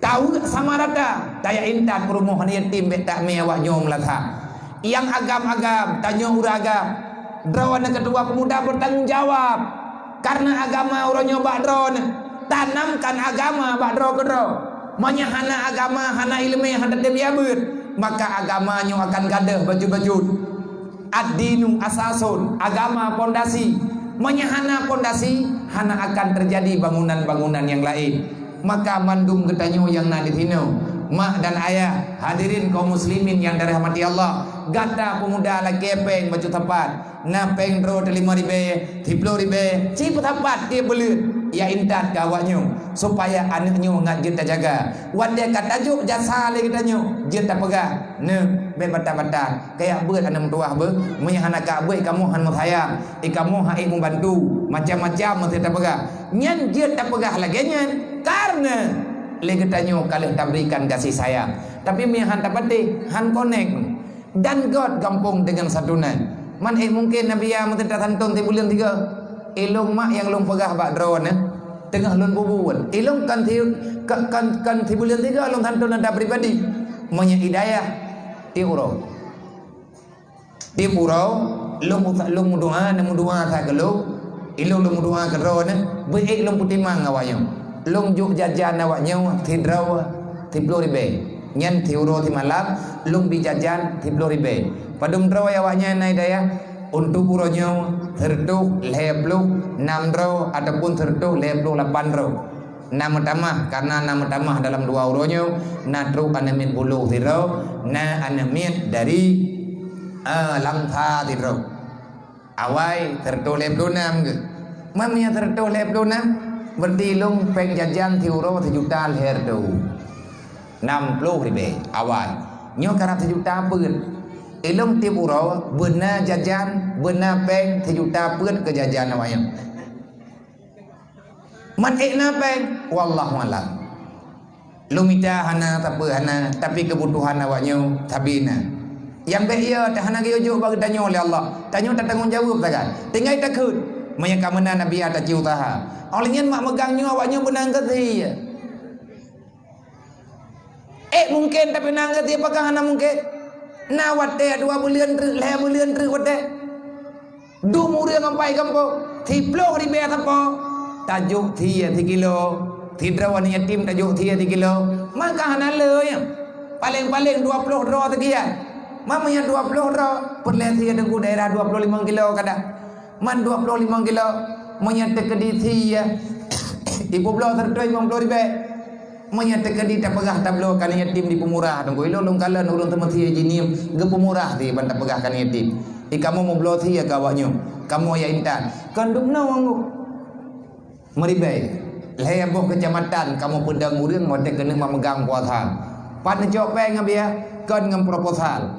tahu sama rata daya intan perumahan yatim tak mewah nyom latha yang agam-agam tanya uragam drawan kedua pemuda bertanggung jawab karena agama urang nyoba dron tanamkan agama badro kedro menyahana agama hana ilmu hana demiabut maka agamanya akan gadah baju-baju ad-dinu asasun agama pondasi menyahana pondasi hana akan terjadi bangunan-bangunan yang lain maka mandum getanyo yang nak ditino mak dan ayah hadirin kaum muslimin yang dirahmati Allah gata pemuda lagi peng baju tepat na peng dro 5 ribe 10 ribe cip tepat dia belut ya intat gawaknya supaya anaknya ngajit jaga wande katajuk jasa le getanyo jit tak pegah ne be bata-bata kayak beut anak mentua be menyahana ka beut kamu han sayang kamu hai membantu macam-macam mesti tak pegah nyan jit tak pegah lagi nyan karena legetanyo kalih tak berikan kasih sayang tapi mihan tak pati han connect dan God gampung dengan santunan man mungkin Nabi ya mesti tak santun ti bulan 3 ilung mak yang long pegah bak drone tengah lun bubuan ilung kan ti bulan 3 long santun ada pribadi monya hidayah ti uro long doa sa gelo ilung long doa ke drone beik long putimang awaknya long juk jajan awaknya ti draw ti 10 ribe nyen ti uro ti malam long bi jajan ti 10 ribe padum draw awaknya nai daya untuk uronyo tertuk leblu 6 draw ataupun tertuk leblu 8 draw nama tamah karena nama tamah dalam 2 uronyo na truk anamit bulu tiro na anamit dari langka tiro awai tertuk leblu 6 ke mamanya tertuk leblu 6 berdilung peng jajan tiuro 1 juta leher tu 60 ribe awai nyo karena 1 juta beut ilung tip uro beuna jajan beuna peng 1 juta beut ke jajan awaknya man ekna peng wallahu alam lumita hana tapi kebutuhan awaknya tabina yang behia dah hana geojo bagi tanya oleh Allah tanya tak tanggung jawab tak tinggal takut maya kamana nabi ada ciutaha olehnya mak megangnya awaknya benang keti mungkin tapi nang keti apakah hana mungkin na wate 2 bulan le bulan wate du muri ngampai kampo tiplo ribe tapo tajuk 3 kilo tidrawan yatim tajuk 3 kilo maka hana le paling 20 dro sekian mamanya 20 dro perlesi ada daerah 25 kilo kada man 25 kilo menyata ke di 3 ibu belah tertoi 50 ribe menyatakan di tapagah tablo kan yatim di pemurah dong ilo long kala nurun teman thi jinim ge pemurah di ban tapagah kan yatim kamu mau blo thi ya gawaknyo kamu ya intan kandung nawang meribai leh boh kecamatan kamu pedang urang ngotek kena memegang kuasa pan jawab peng abia kan ngam proposal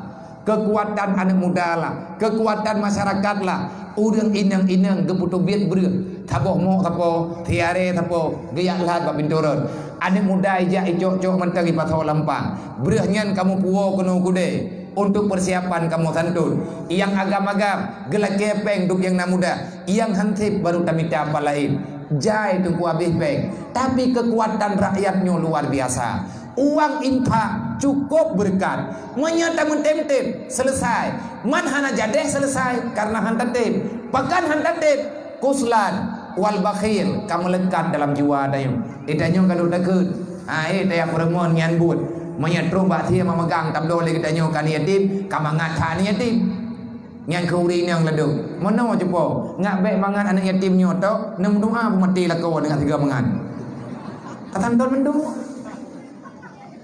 kekuatan anak muda lah kekuatan masyarakat lah urang inang geputu biet breu taboh mo tapo tiare tapo geyak lahat ba pinturun anak muda ija ijok-jok mentang di patau lampang berehnya kamu puo kuno kude untuk persiapan kamu santun yang agam-agam gelak kepeng duk yang namuda yang hantip baru tamita apa lain jai tu habis peng tapi kekuatan rakyatnya luar biasa uang infak cukup berkat menyata mentemtem selesai man hana jadeh selesai karena hantatip pakan hantatip kuslan wal bakhil kamu lekat dalam jiwa dayung itanyo kalau takut yang perempuan nyambut menyetrum batia memegang tablo lagi tanyo kan yatim kamangat kan yatim nyan kuri yang leduk mono jepo ngak baik mangan anak yatim nyoto nem doa mati lako dengan tiga mangan katanton mendung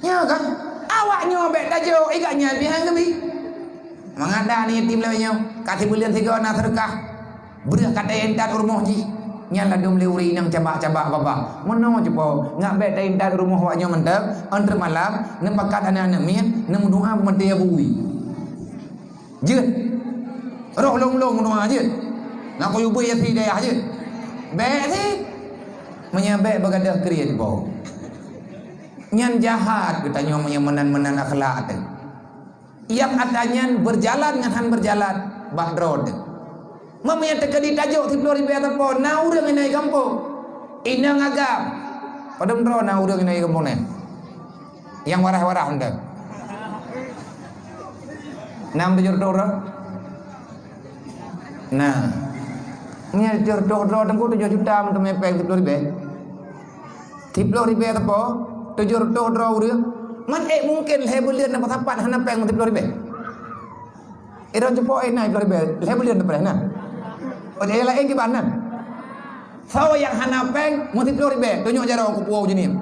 ya kan awaknya baik tajo igaknya bihan kebi mangada ni yatim lawanyo kasih bulan tiga na sedekah bedah kata entar rumah ji nyan ladum leuri nang cabak-cabak baba mono jepo ngak bet entar rumah waknya mendek antar malam nempakat anak-anak min nem doa mati abui jeut roh long-long doa jeut nak ko yubu ya si daya jeut bet si menyabek bagadah kriya jepo nyan jahat katanya menan akhlak tu yang adanya berjalan ngan berjalan bahdrod mamanya tekadi tajuk 10.000 atapo na urang inai kampung inang agam padam ro na urang inai kampung ne yang warah-warah hendak nam bejur dora nah nya jur dora tengku 7 juta untuk mepeng 10.000 atapo 7 dora urang man mungkin hebulian na pasapat hana peng 10.000 iron jepo naik 10.000 hebulian na pernah oh dia lain ke mana? Sawa yang hana peng mesti 10.000 tunjuk cara aku puau jenim.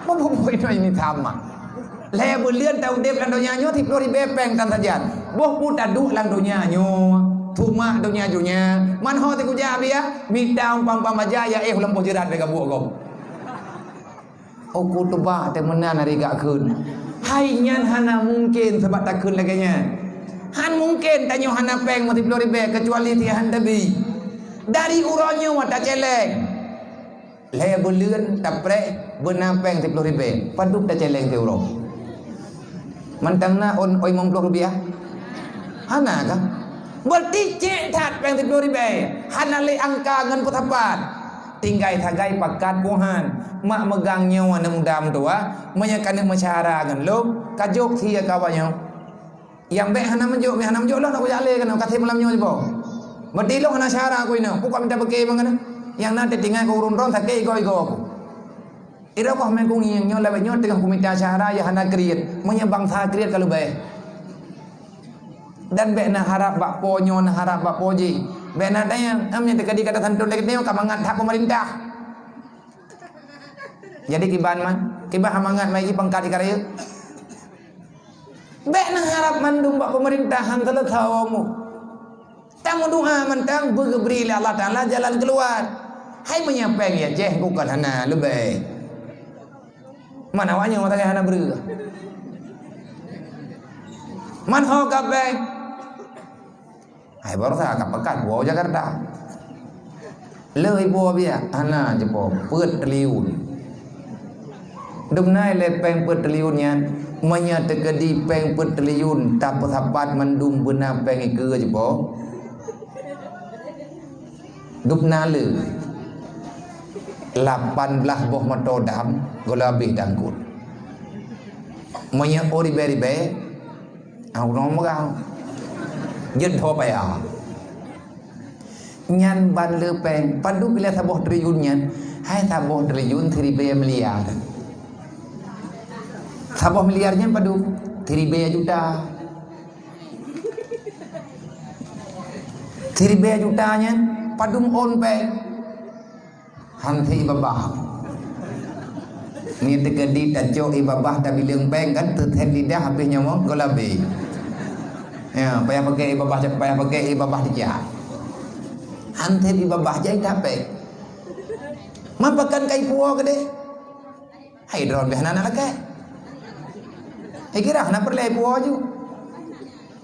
Bobo itu ini sama. Le bulian tahu dep lang donya nyo 10.000 peng tan saja. Boh puta du lang donya nyo. Tuma donya junya. Man ho te kuja bia minta umpam majaya lempo jerat be gabu kau. Aku tu ba te menan hari gak keun. Hai nyan hana mungkin sebab tak keun laganya. Han mungkin tanyo hana peng mati 10.000 kecuali ti han debi dari uronyo wata celeng le buleun tapre beuna peng 10.000 paduk ta celeng ti uro mantangna on oi 50 rupiah hana ka berarti cek that peng 10.000 hana le angka ngan putapat tinggai tagai pakat puhan mak megang nyawa nem dam tua menyakan masyara ngan lo kajok ti kawanyo yang baik hana menjuk lah nak jale kan kasih malamnya jepo berarti lo hana syara aku ini pukak minta pakai mangana yang nanti tinggal ko urun ron sakai go aku ira ko men ko ngiyang nyo lawe nyo tengah komite syara ya hana kriet menyebang sa kriet kalau baik dan baik na harap bak ponyo na harap bak poji baik na tayang amnya tekadi kata santun dek neo kamangat hak pemerintah jadi kiban man kibah hamangat mai pangkat ikaraya Bek nang harap mandung bak pemerintahan telah tawamu. Tamu doa mentang berberi Allah Ta'ala jalan keluar. Hai menyapeng ya jeh bukan hana lebih. Mana awaknya mata hana beri. Man ho kabeh. Hai baru saya kapakat wo Jakarta. Leuy bo bia hana jepo peut triliun. Dumnai le peng peut triliun nyan. Manya tegadi peng petriliun tak sapat mandum benar peng ke jepo dupna le 18 boh moto dam golabih dangkut manya ori beri be au nom ga jet tho pai a nyan ban le peng padu bila saboh triliun nyan hai saboh triliun 3 miliar Saboh miliarnya padu 3 juta 3 jutanya padum on pe hanti babah Ni tegedi tajuk ibabah dah bilang beng kan terthen lidah habis nyamuk golabe. Ya, payah pakai ibabah dia. Hante ibabah jai tape. Mapakan kai puo gede. Hai dron behana nak ke. Hai kira nak perle puo ju.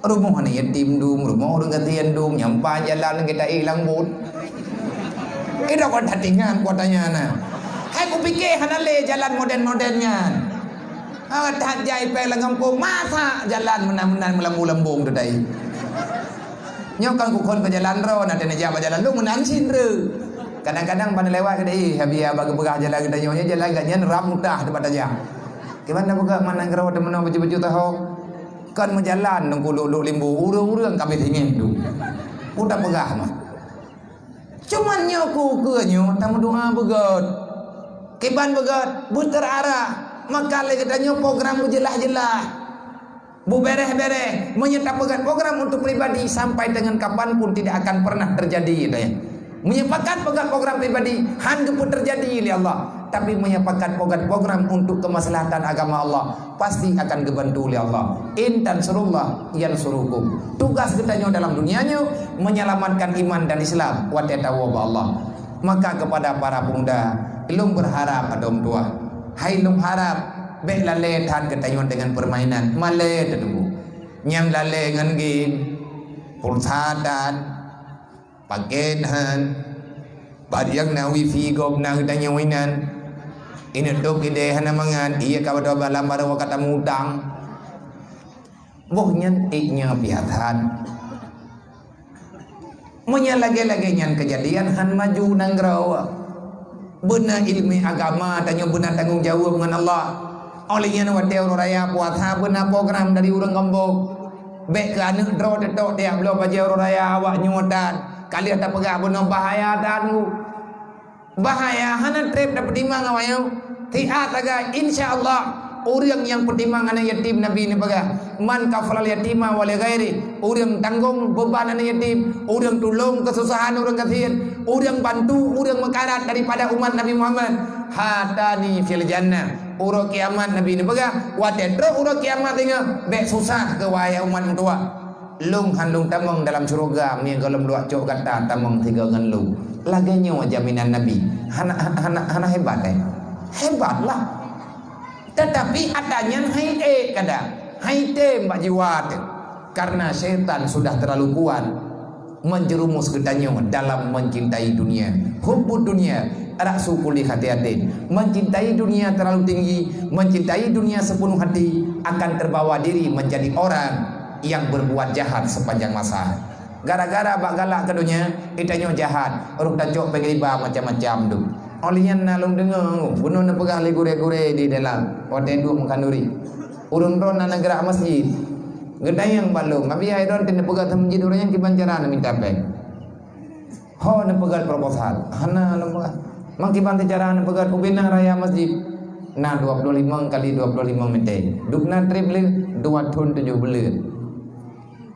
Rumah ni yatim dum, rumah orang gatian dum, nyampa jalan kita hilang bun. Kita kau tatingan kau tanya na. Hai ku fikir hanale jalan moden-modennya. Tak jai pe langampung masa jalan menan-menan melambung-lambung tu dai. Nyokan ku kon ke jalan ro na tena jalan jalan lu menan sin re. Kadang-kadang pan lewat ke dai habis bagi begah jalan kita nyonya jalan ganya ram mudah tempat aja. Gimana begah mana ngero temen baju-baju tahu. Kan menjalan nunggu lu limbu urang-urang kami ingin tu. Udah begah mah. Cuman nyoku ke nyo tamu doa begot. Kiban begat, buter arah, maka lagi katanya program jelas-jelas, bu bereh-bereh, menyetap begat program untuk pribadi sampai dengan kapanpun tidak akan pernah terjadi, ya. Menyepakat pegat program pribadi, hanya pun terjadi oleh Allah. Tapi menyepakat program untuk kemaslahatan agama Allah, pasti akan dibantu oleh Allah. In tansurullah yansurukum. Tugas katanya dalam dunianya menyelamatkan iman dan Islam, wa ta'awwa Allah. Maka kepada para pemuda, ilum berharap pada orang tua. Hai ilum harap baik lale tan ketayon dengan permainan. Male tunggu. Nyam lale dengan game. Pulsadan. Paketan. Badiang na wifi gob na kitanya winan. Ini dok ide hana mangan. Iya kawan balam baru kata mudang. Bohnya iknya piatan. Menyalagi-lagi nyan kejadian han maju nang grawa. Benar ilmu agama tanya benar tanggung jawab dengan Allah. Olehnya nak dia orang raya puasa benar program dari orang kampung. Baik ke anak draw detok dia belum baca orang raya awak nyuatan. Kali ada pegah benar bahaya tanu. Bahaya hana trip dapat timang awak. Tiat agak insya-Allah orang yang pertimbangan yatim Nabi ni pegah. Man kafalal yatima wal ghairi. Orang tanggung beban anak yatim, orang tolong kesusahan orang kafir, orang bantu orang mekarat daripada umat Nabi Muhammad. Hatani fil jannah. Urang kiamat Nabi ni pegah. Wa tetro urang kiamat tengah bek susah ke wayah umat tua. Lung handung tamang dalam syurga ni kalau dua cok kata tamang tiga ngan lung. Laganya jaminan Nabi. Hana hebat Hebatlah. Tetapi adanya hai kadang hai mbak jiwat karena setan sudah terlalu kuat menjerumus ketanya dalam mencintai dunia. Hubbud dunia ra'su kulli khati'atin. Mencintai dunia terlalu tinggi, mencintai dunia sepenuh hati akan terbawa diri menjadi orang yang berbuat jahat sepanjang masa. Gara-gara bak galak ke dunia, itanya jahat, uruk tajok pengriba macam-macam tu. Olehnya nalung dengar, bunuh na pegah le gure-gure di dalam, hotel duk mengkanduri. Urun ron na gerak masjid. Gedayang balung, abi ai ron tene pegah masjid orang yang kibancaran minta pek. Ho na pegah proposal, hana lemah. Mang kiban cara na pegah ubina raya masjid. Nah 25 kali 25 meter. Dukna trip le 2 tahun 7 bulan.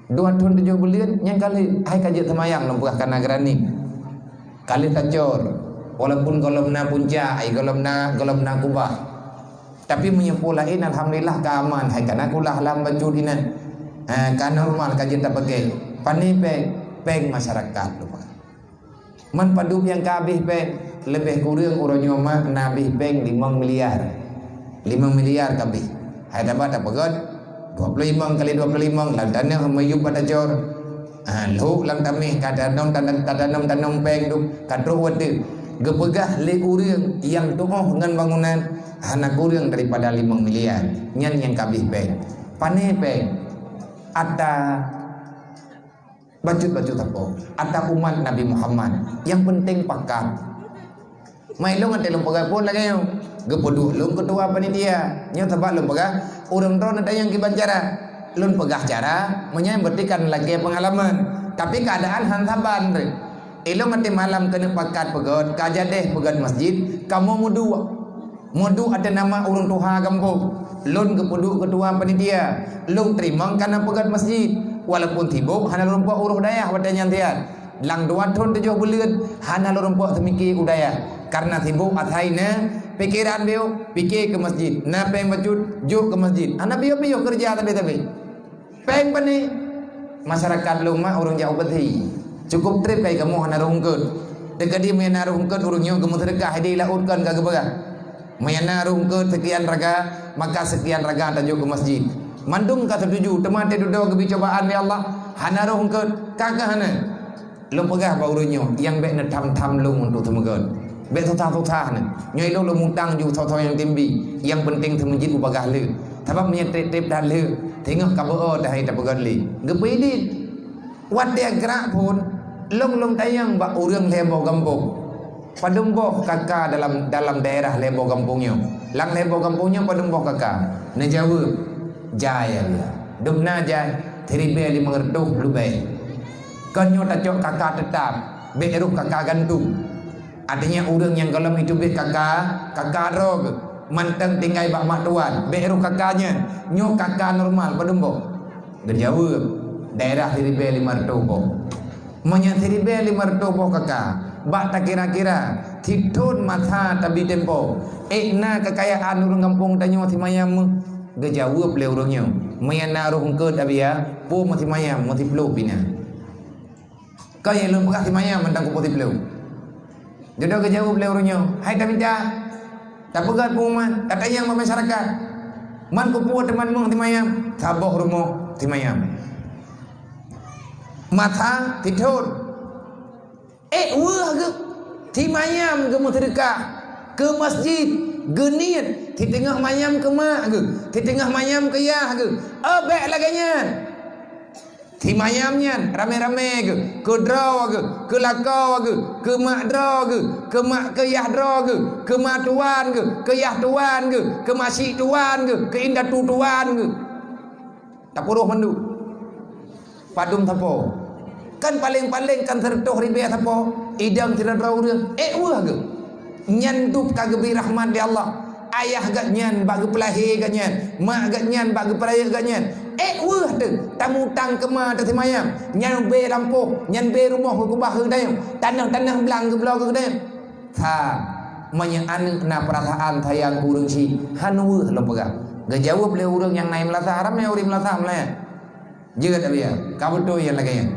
2 tahun 7 bulan yang kali hai kaji semayang lempah kana gerani. Kali tajor. Walaupun golomna puncak, ai golomna kubah. Tapi menyepulain alhamdulillah keaman. Hai kana kulah lam baju dina. Kan normal kaji tak pakai. Pani peng masyarakat lupa. Man padu yang kabeh peng lebih kurang urangnya mah nabih peng 5 miliar. 5 miliar kabeh. Hai dapat apa god? 25 kali 25 lantannya mayub pada jor. Lu lang tamih kadanong tanong peng tu kadro wade. Gepegah le urang yang tuoh dengan bangunan hana kurang daripada 5 miliar. Nyan yang kabeh peng. Pane peng ada baju-baju tapo. Ada umat Nabi Muhammad yang penting pakat. Mai long ate long pegah pun lagi yo. Gepedu long ketua panitia. Nya sebab long pegah urang ron ada yang kibancara. Long pegah cara menyambertikan lagi pengalaman. Tapi keadaan hantaban re. Ilong ate malam kena pakat pegot kajadeh pegot masjid kamu mudu ada nama urang tuha kampung lun kepudu ketua panitia lung terima karena pegot masjid walaupun tibuk hana rumpuk urang dayah wadanya tian lang 2 tahun 7 bulan hana rumpuk semiki udaya karena tibuk athaina pikiran beliau fikir ke masjid. Na peng bajut juk ke masjid. Anak beliau kerja tapi. Peng pani masyarakat lumah orang jauh beti. Cukup trip kai kamu hana rungkeut. Dekat dia mena rungkeut urang nyo kamu sedekah dia lautkan ka gebagah. Mena rungkeut sekian raga, maka sekian raga tajuk ke masjid. Mandung ka setuju teman te duduk ke cobaan ya Allah. Hana rungkeut kakak hana. Lung pegah ba urang nyo yang bek na tham lung untuk temegeut. Bek totah ni. Nyoi lo mutang ju thau yang timbi. Yang penting tu masjid ubagah le. Sebab punya trip dah le. Tengok kabao dah hai tak pegat le. Gepedit. Wat dia gerak pun long tayang bak urang lebo kampung. Padumboh kakak dalam daerah lebo kampungnya. Lang lebo kampungnya padumboh kakak. Na Jawa jaya. Dumna jaya. Teribe li mengertuh lubai. Kanyo tajok kakak tetap. Beru kakak gantung. Artinya orang yang kalau itu bet kakak rog manteng tinggal bak mak tuan beru kakaknya nyok kakak normal padumbo Jawa daerah Tiribe 500 po manya Tiribe 500 po kakak bak tak kira-kira titun mata tabi tempo na kekayaan orang kampung tanyo timayam Jawa ple orangnya maya naruh ke abia po mati mayam mati pelu pina kaya lu pegah timayam mentang ku poti pelu. Duduk ke jauh beliau orangnya. Hai tak minta. Tak pegat pengumuman. Kata yang masyarakat. Man kupuat teman mung timayam. Taboh rumah timayam. Mata tidur. Wah ke timayam ke muterdekah. Ke masjid. Genit. Di tengah mayam ke mak ke. Di tengah mayam ke yah ke. Baik laganya. Timayamnya rame-rame ke draw ke lakau ke mak draw ke mak ke yah draw ke mak tuan ke yah tuan ke masih tuan ke indah tuan ke tak puruh mandu padum tapo kan paling kan tertuh ribe tapo idam tidak draw dia wah ke nyandup kagebi rahmat di Allah ayah gak nyan bagi pelahi gak nyan mak gak nyan bagi peraya gak nyan wah tu tamu tang kema tu timayam nyan be lampuh nyan be rumah ku bah ke dayo tanah belang ke belau ke dayo ha manya anu na perasaan tayang urang si hanu lo pegah gak jawab le urang yang naik melasa haram ya urim melasa melaya jeut abia kabutoy yang lagi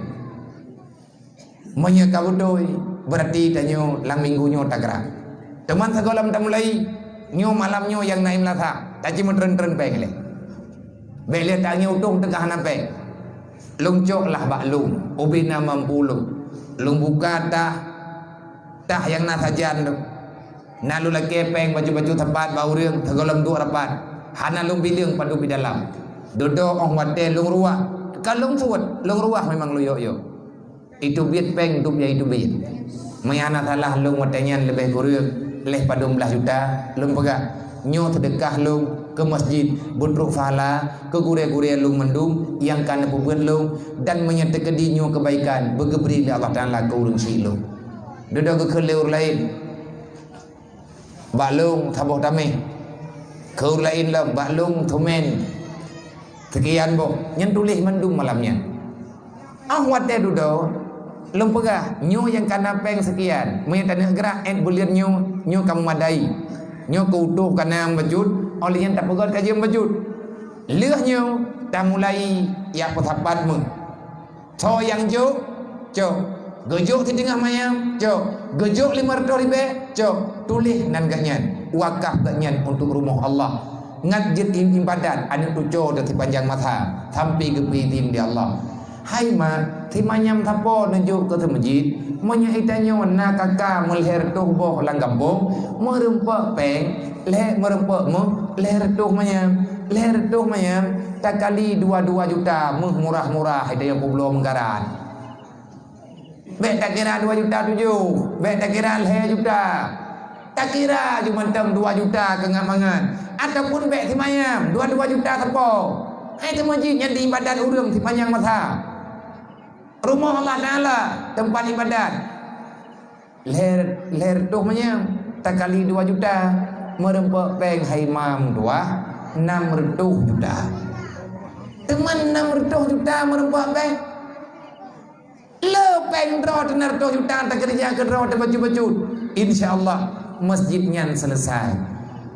manya kabutoy berarti tanyo lang minggunyo tagra teman sagolam ta mulai nyo malamnyo yang naik melasa taji mentren-tren pengele beliau tanya utung tengah nampak lungcok lah bak lung ubina mampu lung buka tah yang nasajan tu nalu lagi peng baju-baju tempat bau riang tegolam dua rapat hana lung bilang padu di dalam duduk orang wate lung ruah kalau lung suat lung ruah memang lu yo itu biat peng dupnya itu biat mayana salah lung watenya lebih kurang leh padu 11 juta lung pegah nyo sedekah lung ke masjid budruk fahala ke gure-gure lung mendung yang kana bubuat lung dan menyatakan dinyo kebaikan begebri li Allah Taala ke urang si lung duduk ke leur lain balung taboh tameh ke urang lain lah balung tumen sekian boh nyen tulis mendung malamnya ahwat dia duduk lung pegah nyo yang kana peng sekian menyatakan gerak bulian nyo kamu madai nyo keutuh kana bajut oleh yang tak pegat kajian bajut lehnya tak mulai ya petapat mu so yang jok gejok di tengah mayam gejok 500 ribu tulis nan ganyan wakaf ganyan untuk rumah Allah ngajit ibadat ada tujuh dari panjang mata sampai ke pitim di Allah hai ma timanyam tapo nunjuk ke masjid menyaitanya warna kakak melher tubuh lang kampung merempak peng merempak leher tuh mayam tak kali 2 juta murah-murah ada yang belum menggaran tak kira 2 juta 7 tak kira leher juta tak kira cuma 2 juta kengamangan ataupun si mayam 2 juta tepo itu masjid yang diibadat urang di panjang masa rumah Allah Ta'ala tempat ibadat leher tuh mayam tak kali 2 juta merempak peng haimam 600 juta teman 600 juta merempak peng le peng draw 600 juta tak kerja ke draw baju-baju insyaallah masjidnya selesai.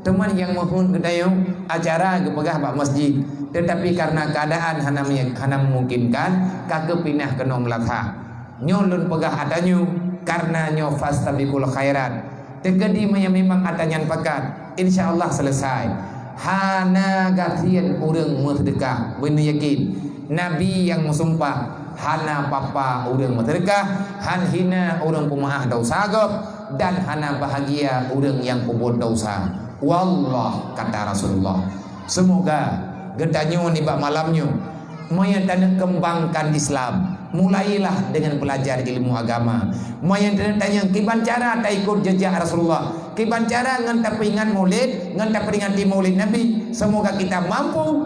Teman yang mohon kedayo acara kepegah bak masjid, tetapi karena keadaan hana memungkinkan kakek pindah ke nom latha. Nyolun pegah atanyu karena nyo fastabiqul khairat. Tegedi memang atanyan pakat, insyaallah selesai. Hana gatian urang merdeka, benar yakin. Nabi yang mensumpah hana papa urang merdeka, han hina urang pemaah dosa gop, dan hana bahagia urang yang kubur dosa. Wallah kata Rasulullah. Semoga gedanyo ni bak malamnyo maya tanda kembangkan Islam. Mulailah dengan belajar ilmu agama. Maya tanya kiban cara tak ikut jejak Rasulullah. Kiban cara ngan tak peringat maulid, ngan tak peringati maulid Nabi. Semoga kita mampu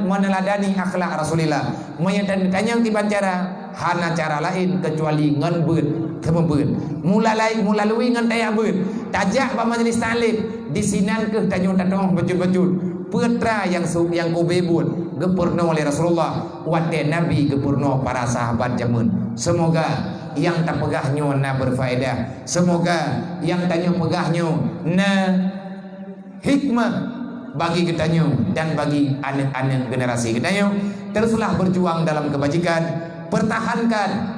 meneladani akhlak Rasulullah. Maya tanya kiban cara hana cara lain kecuali ngan beut kemebeut. Mulalui ngan taya beut. Tajak ba majlis taklim di sinan ke tanyo tatong bejut-bejut. Putra yang kubebut gepurno oleh Rasulullah, wate Nabi gepurno para sahabat jamun. Semoga yang tak pegahnyo na berfaedah. Semoga yang tanyo pegahnyo na hikmah bagi ketanyo dan bagi anak-anak generasi ketanyo. Teruslah berjuang dalam kebajikan, pertahankan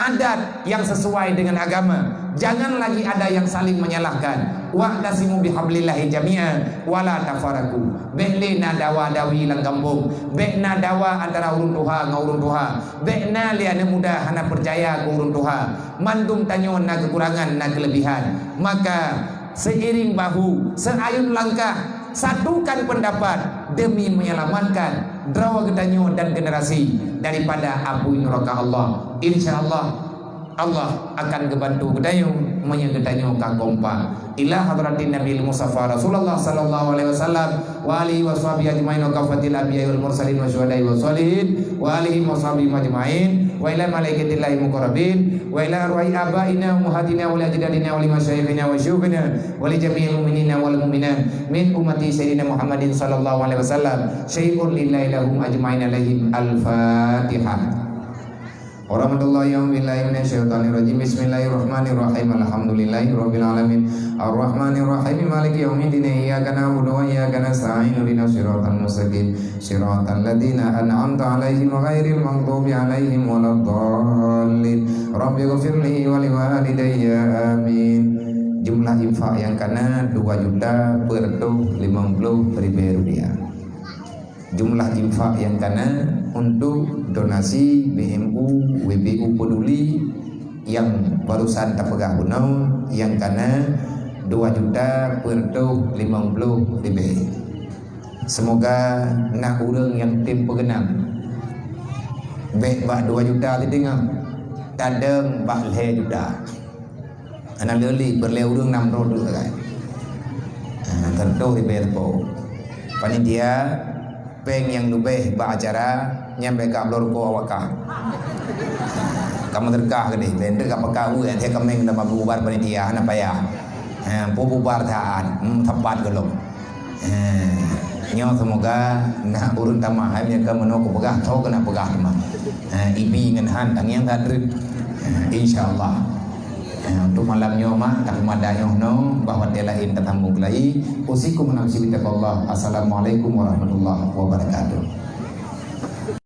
adat yang sesuai dengan agama. Jangan lagi ada yang saling menyalahkan. Wa'tasimu bihablillahi jami'an wala tafaraku. Bekna dawa dawi lang kampung. Bekna dawa antara urun tuha ngaurun tuha. Bekna liana muda hana percaya ke urun tuha. Mandum tanyo na kekurangan na kelebihan. Maka seiring bahu, seayun langkah, satukan pendapat demi menyelamatkan drawa gedanyo dan generasi daripada abu neraka Allah. Insyaallah Allah akan kebantu gedanyo menyegedanyo ka kompa ila hadratin Nabi Mustafa Rasulullah sallallahu alaihi wasallam wa alihi washabihi ajmain wa kafatil anbiya'i wal mursalin wa syuhada'i wa sholihin wa alihi washabihi ajmain wa ila malaikatillahi muqarrabin wa ila arwahi abaina wa muhadina wa ajdadina wa limasyayikhina wa syukhina wa li jami'il mu'minina wal mu'minat min ummati sayyidina Muhammadin sallallahu alaihi wasallam syai'un lillahi lahum ajmain alaihim al-Fatihah. Warahmatullahi wabarakatuh. Bismillahirrahmanirrahim. Alhamdulillahirabbil alamin. Arrahmanirrahim. Maliki yaumiddin. Iyyaka na'budu wa iyyaka nasta'in. Ihdinas siratal mustaqim. Siratal ladzina an'amta 'alaihim ghairil maghdubi 'alaihim waladdallin. Rabbighfirli wa liwalidayya. Amin. Jumlah infak yang kana 2 juta per 50 ribu rupiah. Jumlah infak yang kana untuk donasi BMU WBU peduli yang barusan terpegang gunau yang kana 2 juta per 50 ribu. Semoga nak urang yang tim pegenang bek bak 2 juta tidingam tadeng bak le juta ana leli berle urang 6 rodu kan tentu ribu panitia peng yang lebih acara nyampe ke ablor ko awakah kamu terkah gini lender ka pakawu ente kameng da mabubar panitia na paya bubar taan tepat gelom nyo semoga na urun tamah hanya ke meno ko pegah tau kena pegah mah ibi ngan han tang yang hadrit insyaallah untuk malam nyoma tak madanyo no bahwa telain tetambung lai usikum nafsi bitaqallah. Assalamualaikum warahmatullahi wabarakatuh.